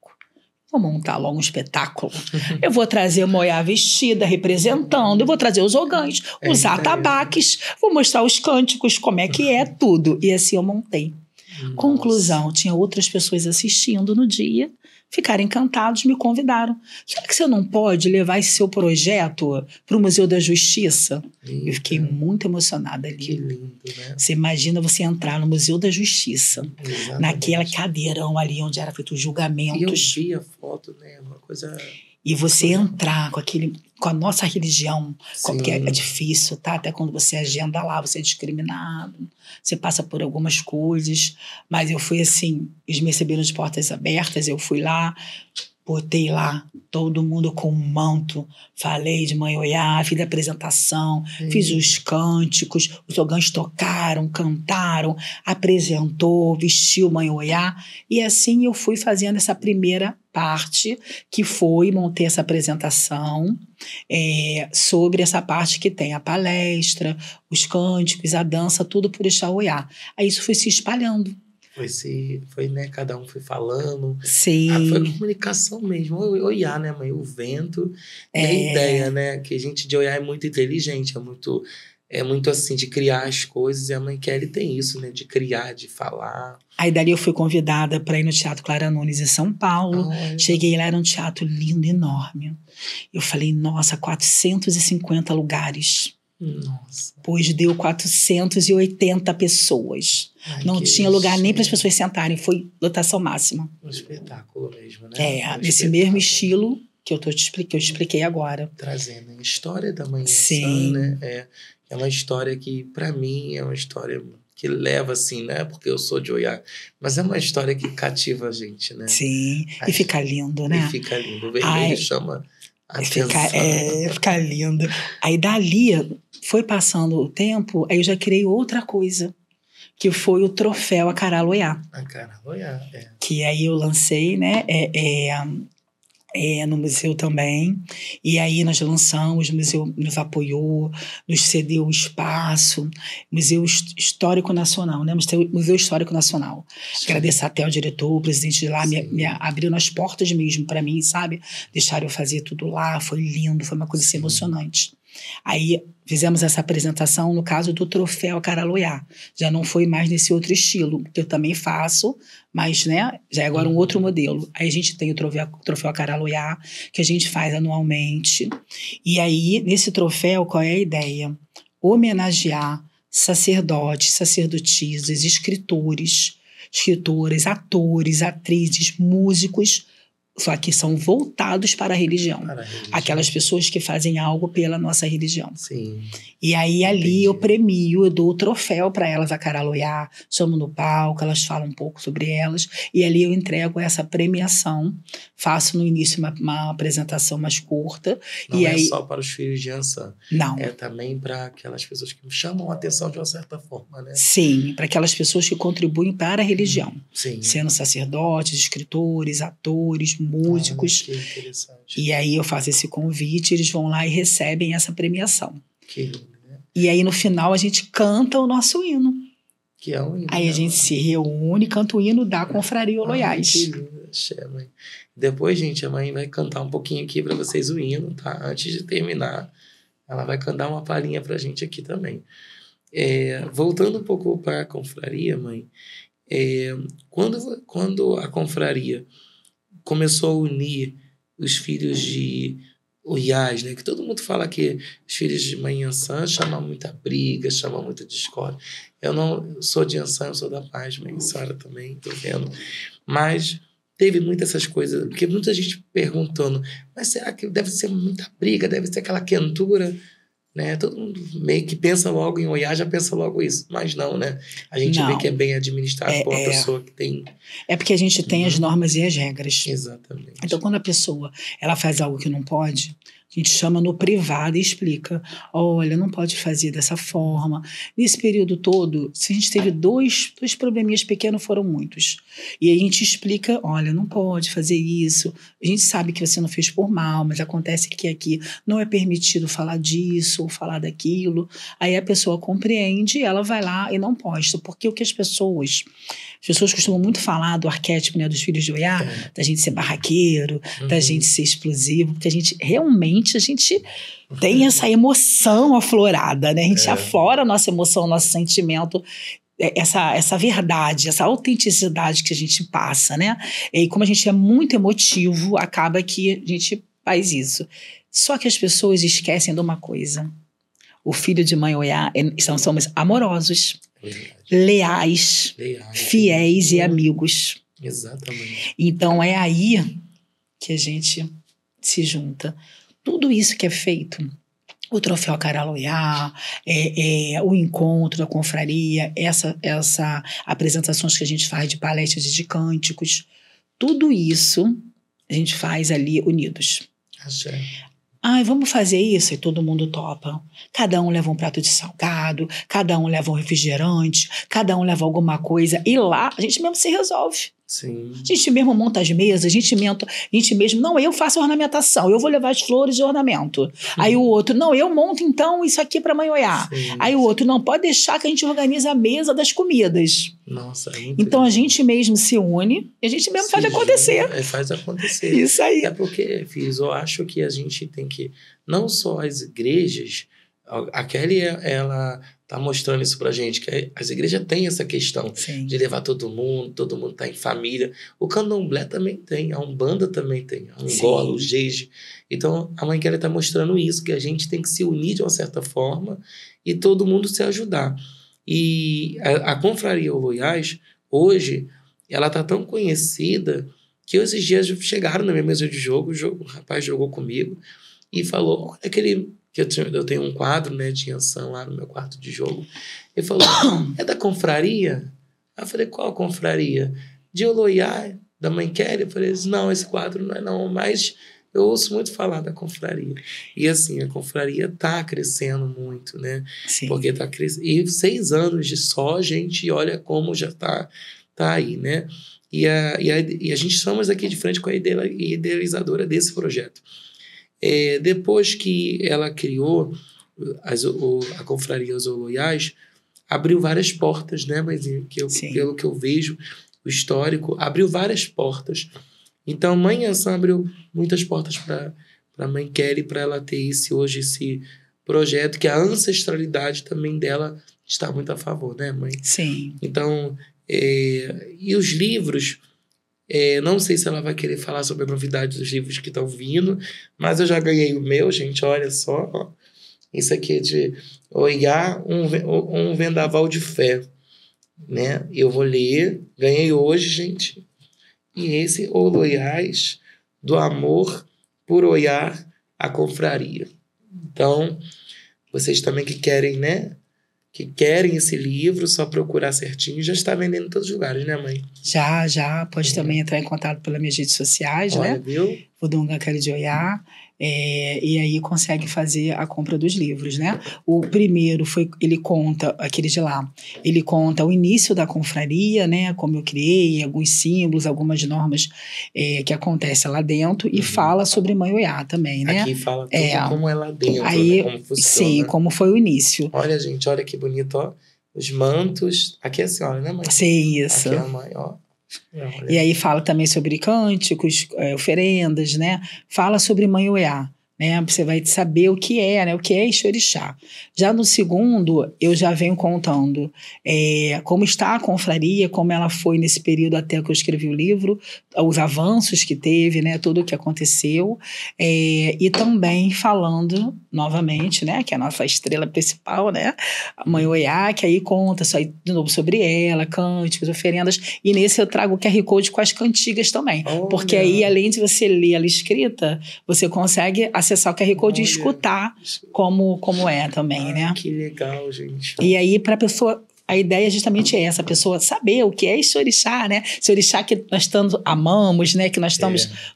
Vou montar logo um espetáculo. Eu vou trazer uma Oiá vestida, representando. Eu vou trazer os ogãs, os atabaques. Vou mostrar os cânticos, como é que é tudo. E assim eu montei. Nossa. Conclusão, tinha outras pessoas assistindo no dia, ficaram encantados, me convidaram. Será que você não pode levar esse seu projeto para o Museu da Justiça? Eita. Eu fiquei muito emocionada ali. Que lindo, né? Você imagina você entrar no Museu da Justiça, exatamente, naquela cadeirão ali onde era feito os julgamentos. E eu vi a foto, né? Uma coisa... E você entrar com a nossa religião, porque é difícil, tá? Até quando você agenda lá, você é discriminado, você passa por algumas coisas, mas eu fui assim, eles me receberam de portas abertas, eu fui lá, botei lá todo mundo com um manto, falei de Mãe Oiá, fiz a apresentação, fiz os cânticos, os ogãs tocaram, cantaram, apresentou, vestiu Mãe Oiá, e assim eu fui fazendo essa primeira parte, que foi, montei essa apresentação sobre essa parte que tem a palestra, os cânticos, a dança, tudo por Orixá Oiá. Aí isso foi se espalhando. Foi, né? Cada um foi falando. Sim. Foi comunicação mesmo. Oiá, né, mãe? O vento e a ideia, né? Que a gente de Oiá é muito inteligente, é muito assim, de criar as coisas. E a mãe Kelly tem isso, né? De criar, de falar. Aí dali eu fui convidada para ir no Teatro Clara Nunes em São Paulo. Cheguei lá, era um teatro lindo, enorme. Eu falei, nossa, 450 lugares. Nossa. Pois deu 480 pessoas. Não tinha lugar nem para as pessoas sentarem. Foi lotação máxima. Um espetáculo mesmo, né? Nesse mesmo estilo que eu expliquei agora. Trazendo a história da Mãe Sim. Iansã, né? É uma história que, para mim, é uma história que leva, assim, né? Porque eu sou de Oiá. Mas é uma história que cativa a gente, né? Sim. E fica lindo, né? E fica lindo. O vermelho chama a atenção. Fica lindo. Aí dali, foi passando o tempo, aí eu já criei outra coisa, que foi o troféu Acará Oiá. Acará Oiá, Que aí eu lancei, né? No museu também. E aí nós lançamos, o museu nos apoiou, nos cedeu o espaço, Museu Histórico Nacional, né? Museu Histórico Nacional. Sim. Agradecer até ao diretor, o presidente de lá, me abriram as portas mesmo para mim, sabe? Deixaram eu fazer tudo lá, foi lindo, foi uma coisa assim, emocionante. Aí fizemos essa apresentação no caso do troféu Acará Oiá. Já não foi mais nesse outro estilo, que eu também faço, mas, né, já é agora um outro modelo. Aí a gente tem o troféu Acará Oiá, que a gente faz anualmente. E aí, nesse troféu, qual é a ideia? Homenagear sacerdotes, sacerdotisas, escritoras, atores, atrizes, músicos, só que são voltados para a religião. Aquelas pessoas que fazem algo pela nossa religião. Sim. E aí ali eu premio, eu dou o troféu para elas, Acará Oiá, somos no palco, elas falam um pouco sobre elas, e ali eu entrego essa premiação, faço no início uma apresentação mais curta. Não e é aí... só para os filhos de Iansã. Não. É também para aquelas pessoas que chamam a atenção de uma certa forma, né? Sim, para aquelas pessoas que contribuem para a religião. Sim. Sendo sacerdotes, escritores, atores, músicos. Que interessante. E aí eu faço esse convite, eles vão lá e recebem essa premiação. Que lindo, né? E aí no final a gente canta o nosso hino. Que é um hino. Aí a gente se reúne e canta o hino da Confraria Oloiás. Que lindo, mãe. Depois, gente, a mãe vai cantar um pouquinho aqui para vocês o hino, tá? Antes de terminar, ela vai cantar uma palhinha pra gente aqui também. Voltando um pouco para a confraria, mãe, quando a confraria começou a unir os filhos de o IAS, né? Que todo mundo fala que os filhos de mãe Yansan chamam muita briga, chamam muita discórdia. Eu não sou de Yansan, eu sou da paz, mãe Sara também, tô vendo. Mas teve muitas essas coisas, porque muita gente perguntando, mas será que deve ser muita briga, deve ser aquela quentura, né? Todo mundo meio que pensa logo em Oiá, já pensa logo isso, mas não, né? A gente vê que é bem administrado por uma pessoa que tem... É porque a gente tem as normas e as regras. Exatamente. Então, quando a pessoa ela faz algo que não pode, a gente chama no privado e explica, olha, não pode fazer dessa forma. Nesse período todo, se a gente teve dois probleminhas pequenos, foram muitos. E aí a gente explica, olha, não pode fazer isso. A gente sabe que você não fez por mal, mas acontece que aqui não é permitido falar disso ou falar daquilo. Aí a pessoa compreende, ela vai lá e não posta. Porque o que as pessoas costumam muito falar do arquétipo, né, dos filhos de Oiá, da gente ser barraqueiro, da gente ser explosivo, porque a gente realmente tem essa emoção aflorada, né? A gente aflora a nossa emoção, o nosso sentimento, essa verdade, essa autenticidade que a gente passa, né? E como a gente é muito emotivo, acaba que a gente faz isso. Só que as pessoas esquecem de uma coisa. O filho de mãe Oiá somos amorosos, leais, fiéis e amigos. Exatamente. Então é aí que a gente se junta. Tudo isso que é feito, o troféu Caraloiá, o encontro da confraria, essa apresentações que a gente faz de palestras e de cânticos, tudo isso a gente faz ali unidos. Achei. Vamos fazer isso? E todo mundo topa. Cada um leva um prato de salgado, cada um leva um refrigerante, cada um leva alguma coisa. E lá a gente mesmo se resolve. Sim. A gente mesmo monta as mesas, a gente mesmo, não, eu faço a ornamentação, eu vou levar as flores de ornamento. Aí o outro, não, eu monto então isso aqui para mãe Oiá. Aí o outro, não, pode deixar que a gente organiza a mesa das comidas. Nossa, então a gente mesmo se une e a gente mesmo faz acontecer. Faz acontecer. Isso aí. É porque, filhos, eu acho que a gente tem que, não só as igrejas, a Kelly, ela tá mostrando isso pra gente, que as igrejas têm essa questão de levar todo mundo tá em família. O candomblé também tem, a Umbanda também tem, a Angola, o Jeje. Então, a mãe Kelly tá mostrando isso, que a gente tem que se unir de uma certa forma e todo mundo se ajudar. E a confraria Oloiás, hoje, ela tá tão conhecida que esses dias chegaram na minha mesa de jogo, o rapaz jogou comigo e falou, olha aquele... que eu tenho um quadro, né, de Yansan lá no meu quarto de jogo. Ele falou, é da confraria? Aí eu falei, qual confraria? De Oloiá, da mãe Kelly? Eu falei, não, esse quadro não é não, mas eu ouço muito falar da confraria. E assim, a confraria tá crescendo muito, né? Sim. Porque tá crescendo. E 6 anos de só, gente, olha como já tá aí, né? E a gente estamos aqui de frente com a idealizadora desse projeto. Depois que ela criou a confraria Os Oloiás, abriu várias portas, né? Mas pelo que eu vejo, o histórico, abriu várias portas. Então, mãe Yansan abriu muitas portas para a mãe Kelly, para ela ter hoje esse projeto, que a ancestralidade também dela está muito a favor, né, mãe? Sim. Então, e os livros... não sei se ela vai querer falar sobre a novidade dos livros que estão vindo, mas eu já ganhei o meu, gente, olha só. Ó. Isso aqui é de Oiá, um vendaval de fé. Né? Eu vou ler, ganhei hoje, gente. E esse Oloiás, do amor por Oiá, a confraria. Então, vocês também que querem, né? Que querem esse livro, só procurar certinho. Já está vendendo em todos os lugares, né, mãe? Já. Pode também entrar em contato pelas minhas redes sociais, olha, né? Viu? Vudunga Kelly de Oiá. E aí consegue fazer a compra dos livros, né? O primeiro ele conta, aquele de lá, ele conta o início da confraria, né? Como eu criei, alguns símbolos, algumas normas que acontecem lá dentro, e fala sobre Mãe Oiá também, né? Aqui fala tudo como é lá dentro, aí, né? Como funciona. Sim, como foi o início. Olha, gente, olha que bonito, ó. Os mantos. Aqui é a senhora, né, mãe? Sim, isso. Aqui é a mãe, ó. E aí fala também sobre cânticos, oferendas, né? Fala sobre Mãe Oiá, né? Você vai saber o que é, né? O que é Ixorixá. Já no segundo, eu já venho contando como está a confraria, como ela foi nesse período até que eu escrevi o livro, os avanços que teve, né? Tudo o que aconteceu. E também falando, novamente, né? Que é a nossa estrela principal, né? A Mãe Oiá, que aí conta só de novo sobre ela, cânticos, oferendas. E nesse eu trago o QR Code com as cantigas também. Porque aí, além de você ler ela escrita, você consegue acessar o QR Code e escutar como é também, né? Que legal, gente. E aí, para a pessoa... A ideia é justamente essa, a pessoa saber o que é esse orixá, né? Esse orixá que nós tanto amamos, né? Que nós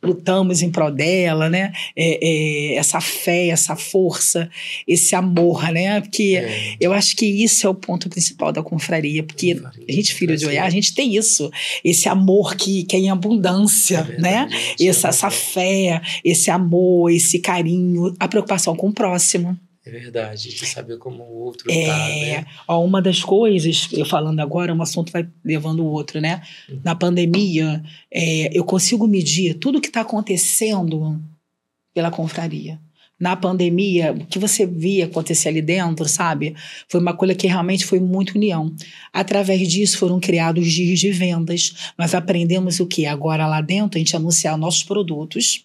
lutamos em prol dela, né? Essa fé, essa força, esse amor, né? Porque eu acho que isso é o ponto principal da confraria, porque a gente, filho de Oiá, a gente tem isso, esse amor que é em abundância, né? Essa fé, esse amor, esse carinho, a preocupação com o próximo. É verdade, de saber como o outro tá, né? Uma das coisas, eu falando agora, um assunto vai levando o outro, né? Na pandemia, eu consigo medir tudo que está acontecendo pela confraria. Na pandemia, o que você via acontecer ali dentro, sabe? Foi uma coisa que realmente foi muito união. Através disso foram criados dias de vendas. Nós aprendemos o quê? Agora lá dentro a gente anunciar nossos produtos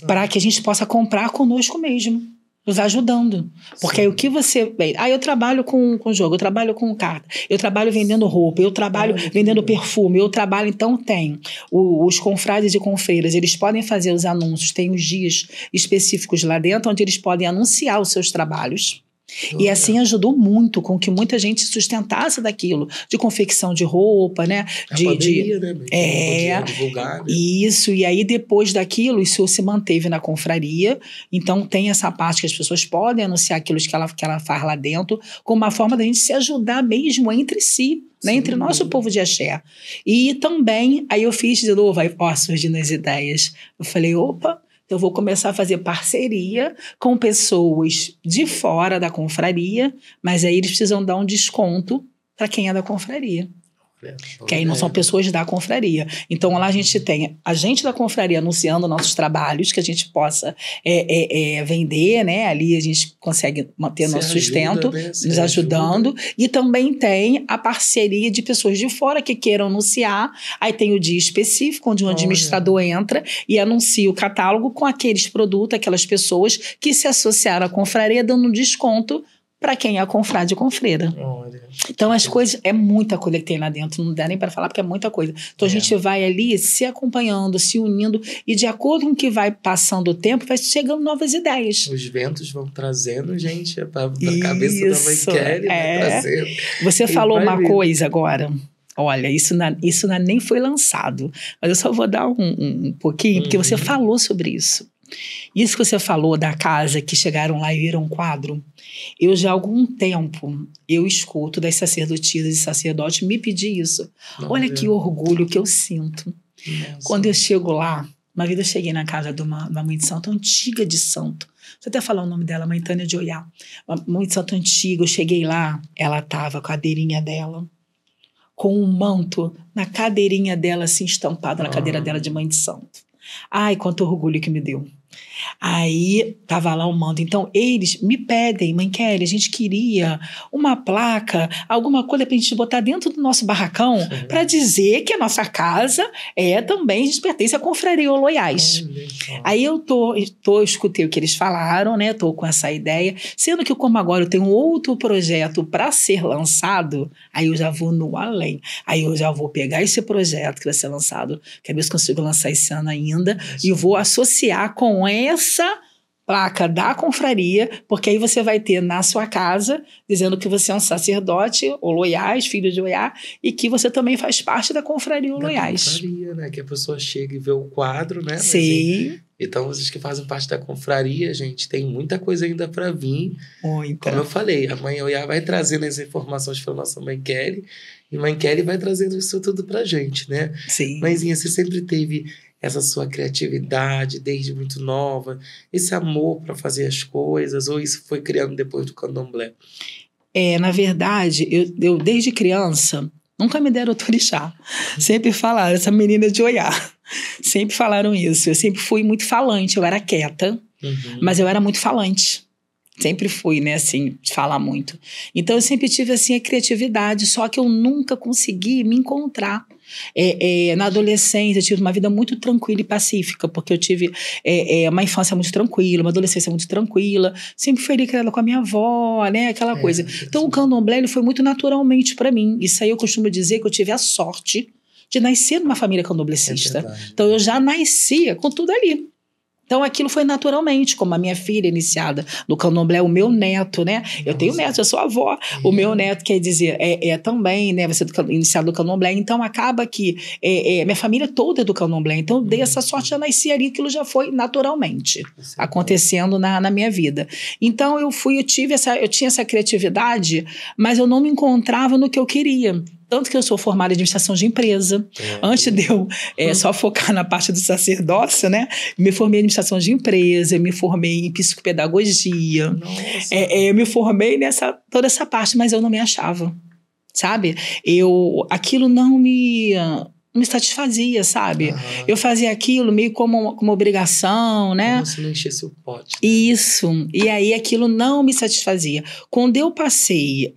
para que a gente possa comprar conosco mesmo. Nos ajudando. Porque aí o que você... eu trabalho com jogo, eu trabalho com carta, eu trabalho vendendo roupa, eu trabalho vendendo perfume, eu trabalho... Então tem os confrades e confreiras, eles podem fazer os anúncios, tem os dias específicos lá dentro onde eles podem anunciar os seus trabalhos. E assim ajudou muito com que muita gente se sustentasse daquilo, de confecção de roupa, né? Pandemia, né? Divulgar, né? Isso, e aí depois daquilo, isso se manteve na confraria, então tem essa parte que as pessoas podem anunciar aquilo que ela faz lá dentro, como uma forma da gente se ajudar mesmo entre si, né? Entre o nosso povo de axé. E também, aí eu fiz de novo, surgindo as ideias, eu falei, opa, eu vou começar a fazer parceria com pessoas de fora da confraria, mas aí eles precisam dar um desconto para quem é da confraria. Que aí não são pessoas da confraria. Então lá a gente tem a gente da confraria anunciando nossos trabalhos, que a gente possa vender, né? Ali a gente consegue manter nosso sustento, né? Nos ajudando. E também tem a parceria de pessoas de fora que queiram anunciar. Aí tem o dia específico, onde o administrador entra e anuncia o catálogo com aqueles produtos, aquelas pessoas que se associaram à confraria, dando um desconto para quem é confrade e confreira. Então as coisas, é muita coisa que tem lá dentro, não dá nem para falar porque é muita coisa. Então a gente vai ali se acompanhando, se unindo e de acordo com que vai passando o tempo, vai chegando novas ideias. Os ventos vão trazendo gente para a cabeça da Mãe Kelly, vai trazendo. Você falou uma coisa agora. Olha, isso nem foi lançado, mas eu só vou dar um pouquinho, porque você falou sobre isso. Isso que você falou da casa que chegaram lá e viram um quadro, eu já há algum tempo eu escuto das sacerdotisas e sacerdotes me pedir isso. Olha que orgulho que eu sinto. Quando eu chego lá, uma vez eu cheguei na casa de uma mãe de santo, antiga de santo. Deixa eu até falar o nome dela, Mãe Tânia de Oiá. Uma mãe de santo antiga, eu cheguei lá, ela estava com a cadeirinha dela, com um manto na cadeirinha dela, assim, estampado na cadeira dela de mãe de santo. Ai, quanto orgulho que me deu. Aí, tava lá o manto. Então, eles me pedem, Mãe Kelly, a gente queria uma placa, alguma coisa pra gente botar dentro do nosso barracão para dizer que a nossa casa também, a gente pertence à confraria Oloiás. Aí eu escutei o que eles falaram, né? Tô com essa ideia. Sendo que como agora eu tenho outro projeto para ser lançado, aí eu já vou no além. Aí eu já vou pegar esse projeto que vai ser lançado, quero ver se consigo lançar esse ano ainda, e vou associar com essa placa da confraria, porque aí você vai ter na sua casa, dizendo que você é um sacerdote Oloiás, filho de Oiá, e que você também faz parte da confraria Oloiás. Da confraria, né? Que a pessoa chega e vê o quadro, né? Sim. Mas, então, vocês que fazem parte da confraria, gente, tem muita coisa ainda para vir. Muita. Como eu falei, a Mãe Oiá vai trazendo as informações para nossa Mãe Kelly, e Mãe Kelly vai trazendo isso tudo pra gente, né? Sim. Mãezinha, você sempre teve essa sua criatividade desde muito nova, esse amor para fazer as coisas, ou isso foi criando depois do candomblé? Na verdade, eu desde criança, nunca me deram orixá. Sempre falaram, essa menina de Oiá. Sempre falaram isso. Eu sempre fui muito falante, eu era quieta. Mas eu era muito falante. Sempre fui, né, assim, de falar muito. Então, eu sempre tive, assim, a criatividade, só que eu nunca consegui me encontrar. Na adolescência, eu tive uma vida muito tranquila e pacífica, porque eu tive uma infância muito tranquila, uma adolescência muito tranquila, sempre fui criada com a minha avó, né, aquela coisa. Então, o candomblé, ele foi muito naturalmente para mim. Isso aí eu costumo dizer que eu tive a sorte de nascer numa família candomblecista. Então, eu já nascia com tudo ali. Então, aquilo foi naturalmente, como a minha filha iniciada no candomblé, o meu neto, né? Eu tenho neto, eu sou avó. O meu neto, quer dizer, também, né? Você iniciado no candomblé. Então, acaba que minha família toda é do candomblé. Então, eu dei essa sorte, já nasci ali, aquilo já foi naturalmente acontecendo na minha vida. Então, eu tinha essa criatividade, mas eu não me encontrava no que eu queria. Tanto que eu sou formada em administração de empresa. Antes de eu só focar na parte do sacerdócio, né? Me formei em administração de empresa, me formei em psicopedagogia. Eu me formei toda essa parte, mas eu não me achava, sabe? Aquilo não me satisfazia, sabe? Eu fazia aquilo meio como uma obrigação, né? Como se não enchesse o pote. Né? Isso. E aí aquilo não me satisfazia. Quando eu passei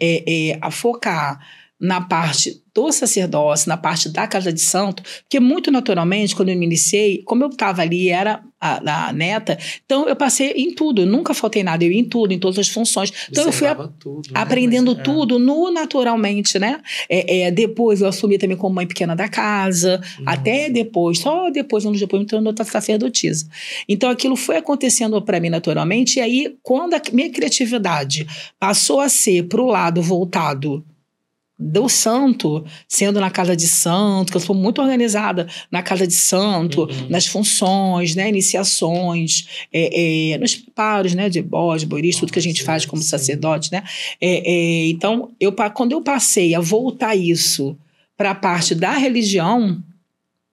a focar na parte do sacerdócio, na parte da casa de santo, porque muito naturalmente, quando eu me iniciei, como eu estava ali, era a neta, então eu passei em tudo, eu nunca faltei nada, eu ia em tudo, em todas as funções. Então eu fui tudo, né? aprendendo tudo naturalmente, né? Depois eu assumi também como mãe pequena da casa, até depois, só depois, anos depois, me tornou sacerdotisa. Então aquilo foi acontecendo para mim naturalmente, e aí quando a minha criatividade passou a ser para o lado voltado do santo, sendo na casa de santo, que eu sou muito organizada na casa de santo, nas funções, né, iniciações, nos preparos, né, de bode, boiris, tudo que a gente faz como sacerdote, né? Então, quando eu passei a voltar isso para a parte da religião,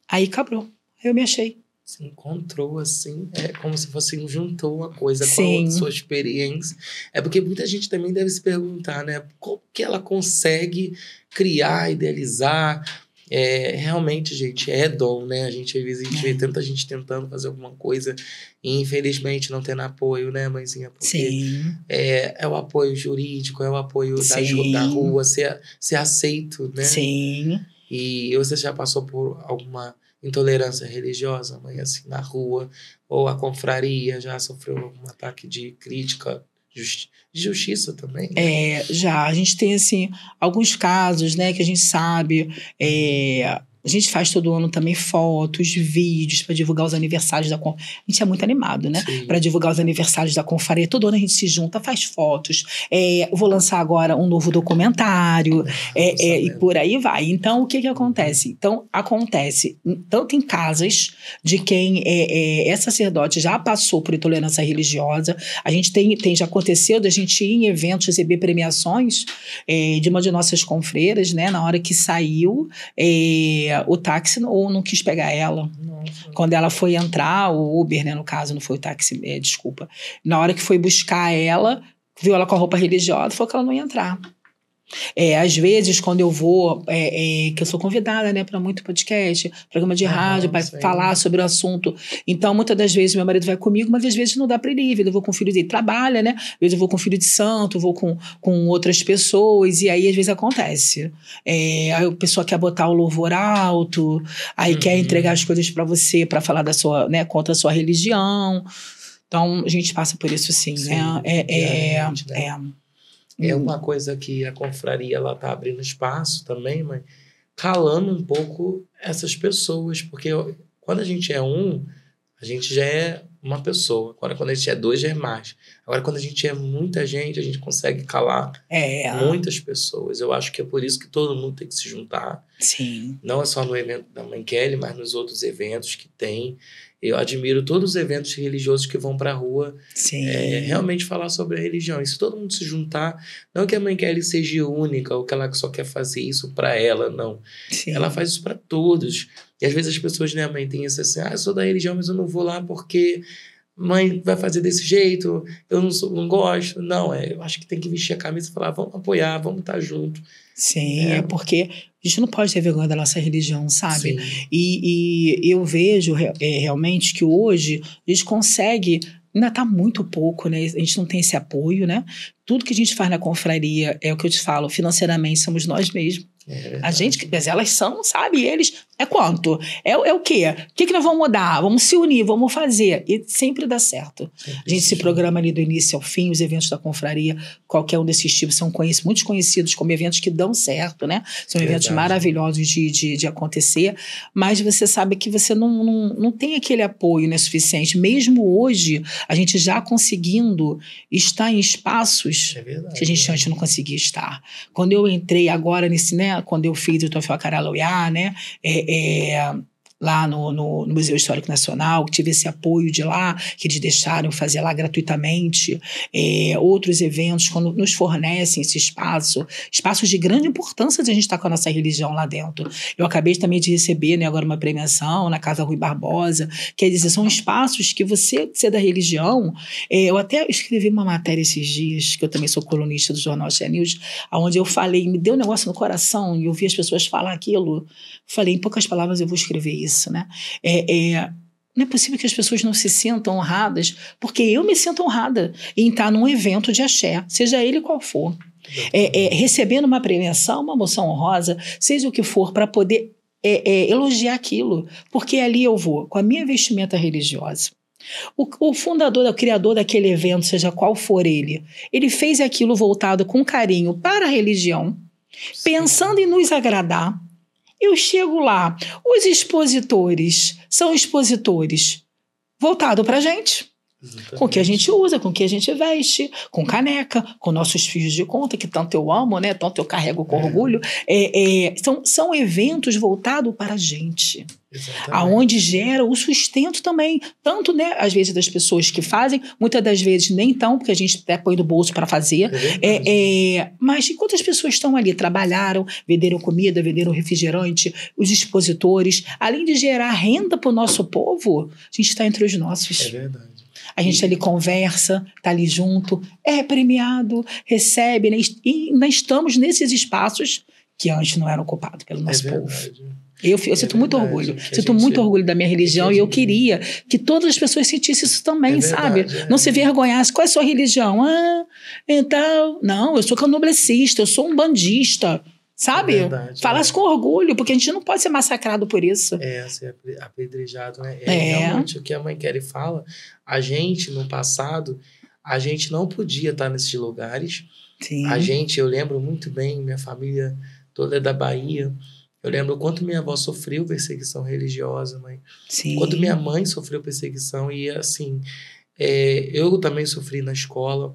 aí acabou, eu me achei. Se encontrou, assim, como se fosse juntou uma coisa com a sua experiência. Porque muita gente também deve se perguntar, né? Como que ela consegue criar, idealizar? Realmente, gente, é dom, né? A gente, às vezes, vê tanta gente tentando fazer alguma coisa e, infelizmente, não tendo apoio, né, mãezinha? Porque é o apoio jurídico, é o apoio da rua, ser aceito, né? Sim. E você já passou por alguma intolerância religiosa, mãe, assim, na rua, ou a confraria já sofreu algum ataque de crítica, de justiça também? Né? Já, a gente tem, assim, alguns casos, né, que a gente sabe, a gente faz todo ano também fotos, vídeos para divulgar os aniversários da confraria. A gente é muito animado, né? Para divulgar os aniversários da confraria. Todo ano a gente se junta, faz fotos. Vou lançar agora um novo documentário. E por aí vai. Então, o que acontece? Então, acontece tanto em casas de quem é sacerdote, já passou por intolerância religiosa. A gente já aconteceu da gente ir em eventos, receber premiações de uma de nossas confreiras, né? Na hora que saiu, o táxi não quis pegar ela. Nossa. Quando ela foi entrar, o Uber, né, no caso, não foi o táxi, desculpa. Na hora que foi buscar ela, viu ela com a roupa religiosa, falou que ela não ia entrar. Às vezes, quando eu vou, que eu sou convidada, né, para muito podcast, programa de rádio, para falar sobre o assunto. Então, muitas das vezes, meu marido vai comigo, mas às vezes não dá para ele ir. Eu vou com o filho dele, trabalha, né? Às vezes eu vou com o filho de santo, vou com outras pessoas, e aí às vezes acontece. Aí a pessoa quer botar o louvor alto, aí quer entregar as coisas para você, para falar da sua, né, contra a sua religião. Então, a gente passa por isso sim, né? É uma coisa que a confraria ela tá abrindo espaço também, mas calando um pouco essas pessoas, porque quando a gente é a gente já é uma pessoa. Agora, quando a gente é dois, já é mais. Agora, quando a gente é muita gente, a gente consegue calar muitas pessoas. Eu acho que é por isso que todo mundo tem que se juntar. Sim. Não é só no evento da Mãe Kelly, mas nos outros eventos que tem. Eu admiro todos os eventos religiosos que vão para a rua realmente falar sobre a religião. E se todo mundo se juntar, não que a Mãe Kelly seja única ou que ela só quer fazer isso para ela, não. Sim. Ela faz isso para todos. E às vezes as pessoas, né, mãe, tem isso assim, eu sou da religião, mas eu não vou lá porque mãe vai fazer desse jeito, eu não gosto. Não, eu acho que tem que vestir a camisa e falar, vamos apoiar, vamos estar junto. Sim, porque a gente não pode ter vergonha da nossa religião, sabe? E eu vejo realmente que hoje a gente consegue, ainda está muito pouco, né? A gente não tem esse apoio, né? Tudo que a gente faz na confraria é o que eu te falo, financeiramente somos nós mesmos. A gente, mas elas são, sabe? Eles, é quanto? É o quê? O que nós vamos mudar? Vamos se unir, vamos fazer. E sempre dá certo. A gente se programa ali do início ao fim, os eventos da confraria, qualquer um desses tipos são muitos conhecidos como eventos que dão certo, né? São eventos maravilhosos de acontecer, mas você sabe que você não tem aquele apoio, né, suficiente. Mesmo hoje, a gente já conseguindo estar em espaços que a gente antes não conseguia estar. Quando eu entrei agora nesse, né, quando eu fiz o Troféu Acaraloiá, né, lá no Museu Histórico Nacional, que tive esse apoio de lá, que eles deixaram fazer lá gratuitamente, outros eventos, quando nos fornecem esse espaços de grande importância de a gente estar com a nossa religião lá dentro. Eu acabei também de receber, né, agora uma premiação na Casa Rui Barbosa, quer dizer, são espaços que você da religião, eu até escrevi uma matéria esses dias, que eu também sou colunista do jornal Xé News, onde eu falei, me deu um negócio no coração, e eu vi as pessoas falar aquilo, falei, em poucas palavras eu vou escrever isso, né? Não é possível que as pessoas não se sintam honradas, porque eu me sinto honrada em estar num evento de axé, seja ele qual for. Recebendo uma premiação, uma moção honrosa, seja o que for, para poder elogiar aquilo, porque ali eu vou com a minha vestimenta religiosa. O fundador, o criador daquele evento, seja qual for ele fez aquilo voltado com carinho para a religião, pensando em nos agradar. Eu chego lá, os expositores são expositores voltados para a gente. Exatamente. Com o que a gente usa, com o que a gente veste, com caneca, com nossos fios de conta, que tanto eu amo, né? Tanto eu carrego com orgulho. São eventos voltados para a gente. Exatamente. Aonde gera o sustento também, tanto, né, às vezes das pessoas que fazem, muitas das vezes nem tão, porque a gente até põe do bolso para fazer, mas enquanto as pessoas estão ali, trabalharam, venderam comida, venderam refrigerante, os expositores, além de gerar renda para o nosso povo, a gente está entre os nossos. É verdade. A gente ali conversa, está ali junto, é premiado, recebe, né? E ainda estamos nesses espaços que antes não eram ocupados pelo nosso povo. Eu sinto muito orgulho. Sinto muito orgulho da minha religião e eu queria que todas as pessoas sentissem isso também, sabe? Não se vergonhasse. Qual é a sua religião? Então... Não, eu sou candomblessista, eu sou um bandista. Sabe? Falasse com orgulho, porque a gente não pode ser massacrado por isso. Ser apedrejado, né? Realmente o que a mãe Kelly fala. A gente, no passado, a gente não podia estar nesses lugares. Sim. Eu lembro muito bem, minha família toda é da Bahia. Eu lembro o quanto minha avó sofreu perseguição religiosa, mãe. Sim. Quanto minha mãe sofreu perseguição. E, assim, eu também sofri na escola.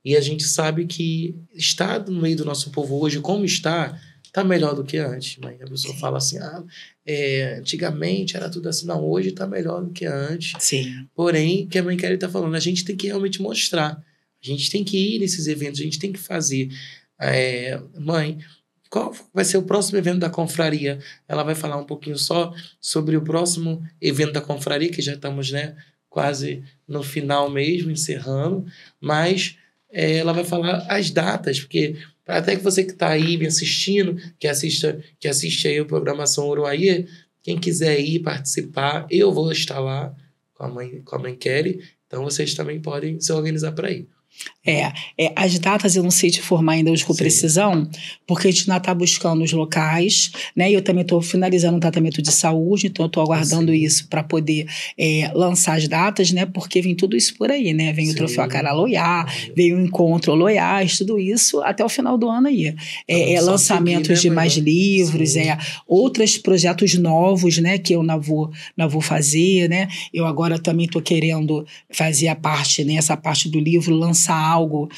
E a gente sabe que estar no meio do nosso povo hoje, como está melhor do que antes. Mãe. A pessoa fala assim, antigamente era tudo assim. Não, hoje está melhor do que antes. Sim. Porém, o que a mãe Kelly está falando, a gente tem que realmente mostrar. A gente tem que ir nesses eventos, a gente tem que fazer. Mãe, qual vai ser o próximo evento da confraria? Ela vai falar um pouquinho só sobre o próximo evento da confraria, que já estamos, né, quase no final mesmo, encerrando. Mas... ela vai falar as datas, porque até que você que está aí me assistindo, que assiste aí a programação Uruaí, quem quiser ir participar, eu vou estar lá com a mãe Kelly, então vocês também podem se organizar para ir. As datas eu não sei te formar ainda hoje com precisão, porque a gente ainda está buscando os locais, né? E eu também estou finalizando um tratamento de saúde, então eu estou aguardando isso para poder lançar as datas, né? Porque vem tudo isso por aí, né? Vem o Troféu Acaraloiá, vem o Encontro Oloiás, tudo isso até o final do ano aí. Lançamentos de mais livros, outros projetos novos, né? Que eu não vou fazer, né? Eu agora também estou querendo fazer a parte, né? Essa parte do livro, lançar algo,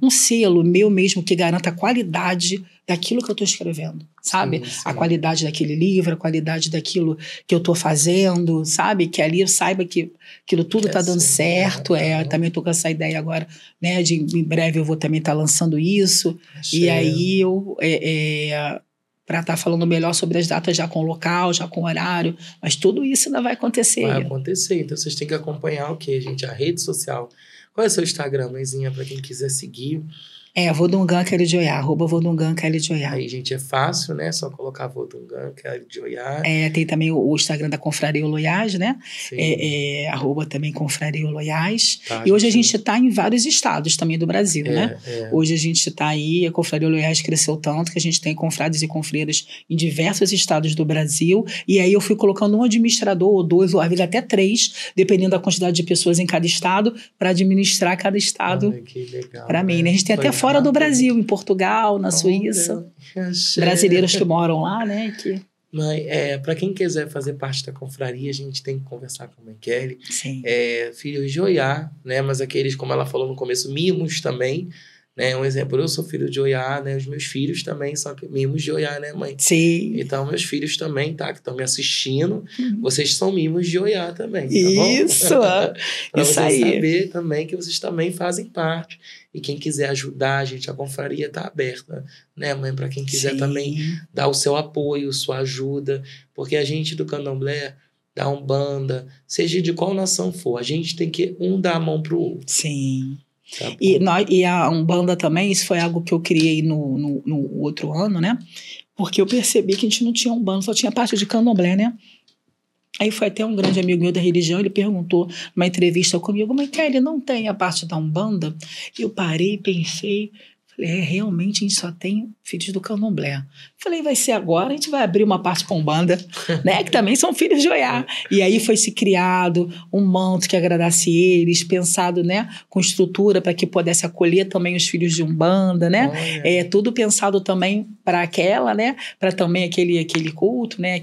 um selo meu mesmo que garanta a qualidade daquilo que eu estou escrevendo, sabe? Sim. A qualidade daquele livro, a qualidade daquilo que eu estou fazendo, sabe? Que ali eu saiba que aquilo tudo está dando certo. Também estou com essa ideia agora, né? Em breve eu vou também estar lançando isso. E aí eu... para estar falando melhor sobre as datas, já com o local, já com o horário, mas tudo isso ainda vai acontecer. Vai acontecer, então vocês têm que acompanhar o quê, gente? A rede social. Qual é o seu Instagram, mãezinha, para quem quiser seguir? Vodungan Kelly de Oiá, @Vodungan Kelly de Oiá. Aí, gente, é fácil, né? Só colocar Vodungan Kelly de Oiá. Tem também o Instagram da Confraria Oloiás, né? Sim. Também Confraria Oloiás. Tá, e hoje a gente está em vários estados também do Brasil, né? Hoje a gente está aí, a Confraria Oloiás cresceu tanto que a gente tem confrades e confreiras em diversos estados do Brasil. E aí eu fui colocando um administrador, ou 2, ou às vezes até 3, dependendo da quantidade de pessoas em cada estado, para administrar cada estado. Que legal. Para mim, né? A gente tem até fora do Brasil, em Portugal, na Suíça. Brasileiros que moram lá, né? Mas, para quem quiser fazer parte da confraria, a gente tem que conversar com a mãe Kelly. Sim. Filhos de Oiá, né? Mas aqueles, como ela falou no começo, mimos também. Né? Um exemplo, eu sou filho de Oiá, né? Os meus filhos também são mimos de Oiá, né, mãe? Sim. Então, meus filhos também, tá? Que estão me assistindo, vocês são mimos de Oiá também, tá Isso! bom? Para vocês aí. saber também que vocês também fazem parte. E quem quiser ajudar, a confraria tá aberta, né, mãe? Para quem quiser também dar o seu apoio, sua ajuda. Porque a gente do Candomblé, da Umbanda, seja de qual nação for, a gente tem que dar a mão pro outro. Sim. Tá, e a Umbanda também, isso foi algo que eu criei no outro ano, né? Porque eu percebi que a gente não tinha Umbanda, só tinha parte de Candomblé, né? Aí foi até um grande amigo meu da religião, ele perguntou numa entrevista comigo, mas Kelly, não tem a parte da Umbanda? Eu parei, pensei, falei, realmente a gente só tem filhos do Candomblé. Falei, vai ser agora, a gente vai abrir uma parte com Umbanda, né? Que também são filhos de Oiá. E aí foi se criado um manto que agradasse eles, pensado, né, com estrutura para que pudesse acolher também os filhos de Umbanda, né? Tudo pensado também para aquela, né? Para também aquele culto, né?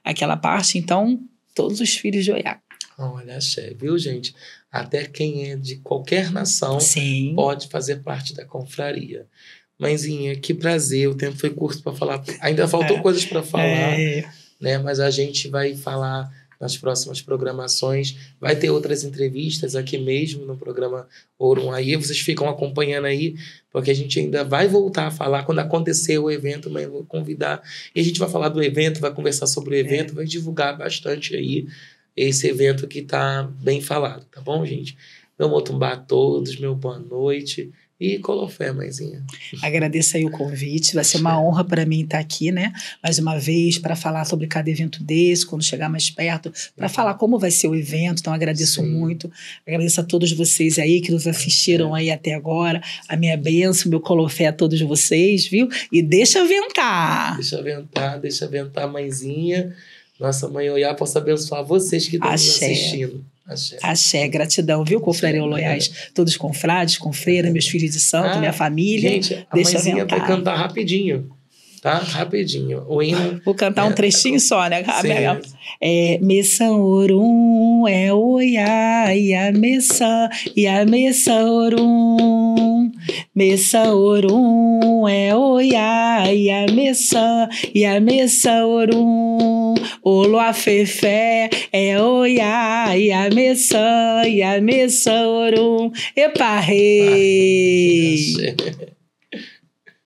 Aquela parte. Então, todos os filhos de Oiá. Olha, viu, gente? Até quem é de qualquer nação pode fazer parte da confraria. Mãezinha, que prazer, o tempo foi curto para falar. Ainda faltou coisas para falar, né? Mas a gente vai falar nas próximas programações. Vai ter outras entrevistas aqui mesmo no programa Orumaye. Vocês ficam acompanhando aí, porque a gente ainda vai voltar a falar. Quando acontecer o evento, eu vou convidar. E a gente vai falar do evento, vai conversar sobre o evento, vai divulgar bastante aí esse evento que tá bem falado, tá bom, gente? Meu motumbá a todos, meu boa noite e colofé, mãezinha. Agradeço aí o convite, vai ser uma honra para mim estar aqui, né? Mais uma vez, para falar sobre cada evento desse, quando chegar mais perto, para falar como vai ser o evento, então agradeço muito, agradeço a todos vocês aí que nos assistiram aí até agora, a minha bênção, meu colofé a todos vocês, viu? E deixa aventar! Deixa aventar, mãezinha. Nossa mãe Oiá possa abençoar vocês que estão nos assistindo. Axé, gratidão, viu, Confraria Oloiás? Todos confrades, confreiras, meus filhos de santo, minha família. Gente, a mãezinha vai cantar rapidinho, tá? Rapidinho. O hino... Vou cantar um trechinho só, né? Messa Orum é Oiá, e a Messa Orum. Messa Orum é Oiá, e a Messa Orum. Oloafefé é Oiá, e a Messa Orum. Epa, rei!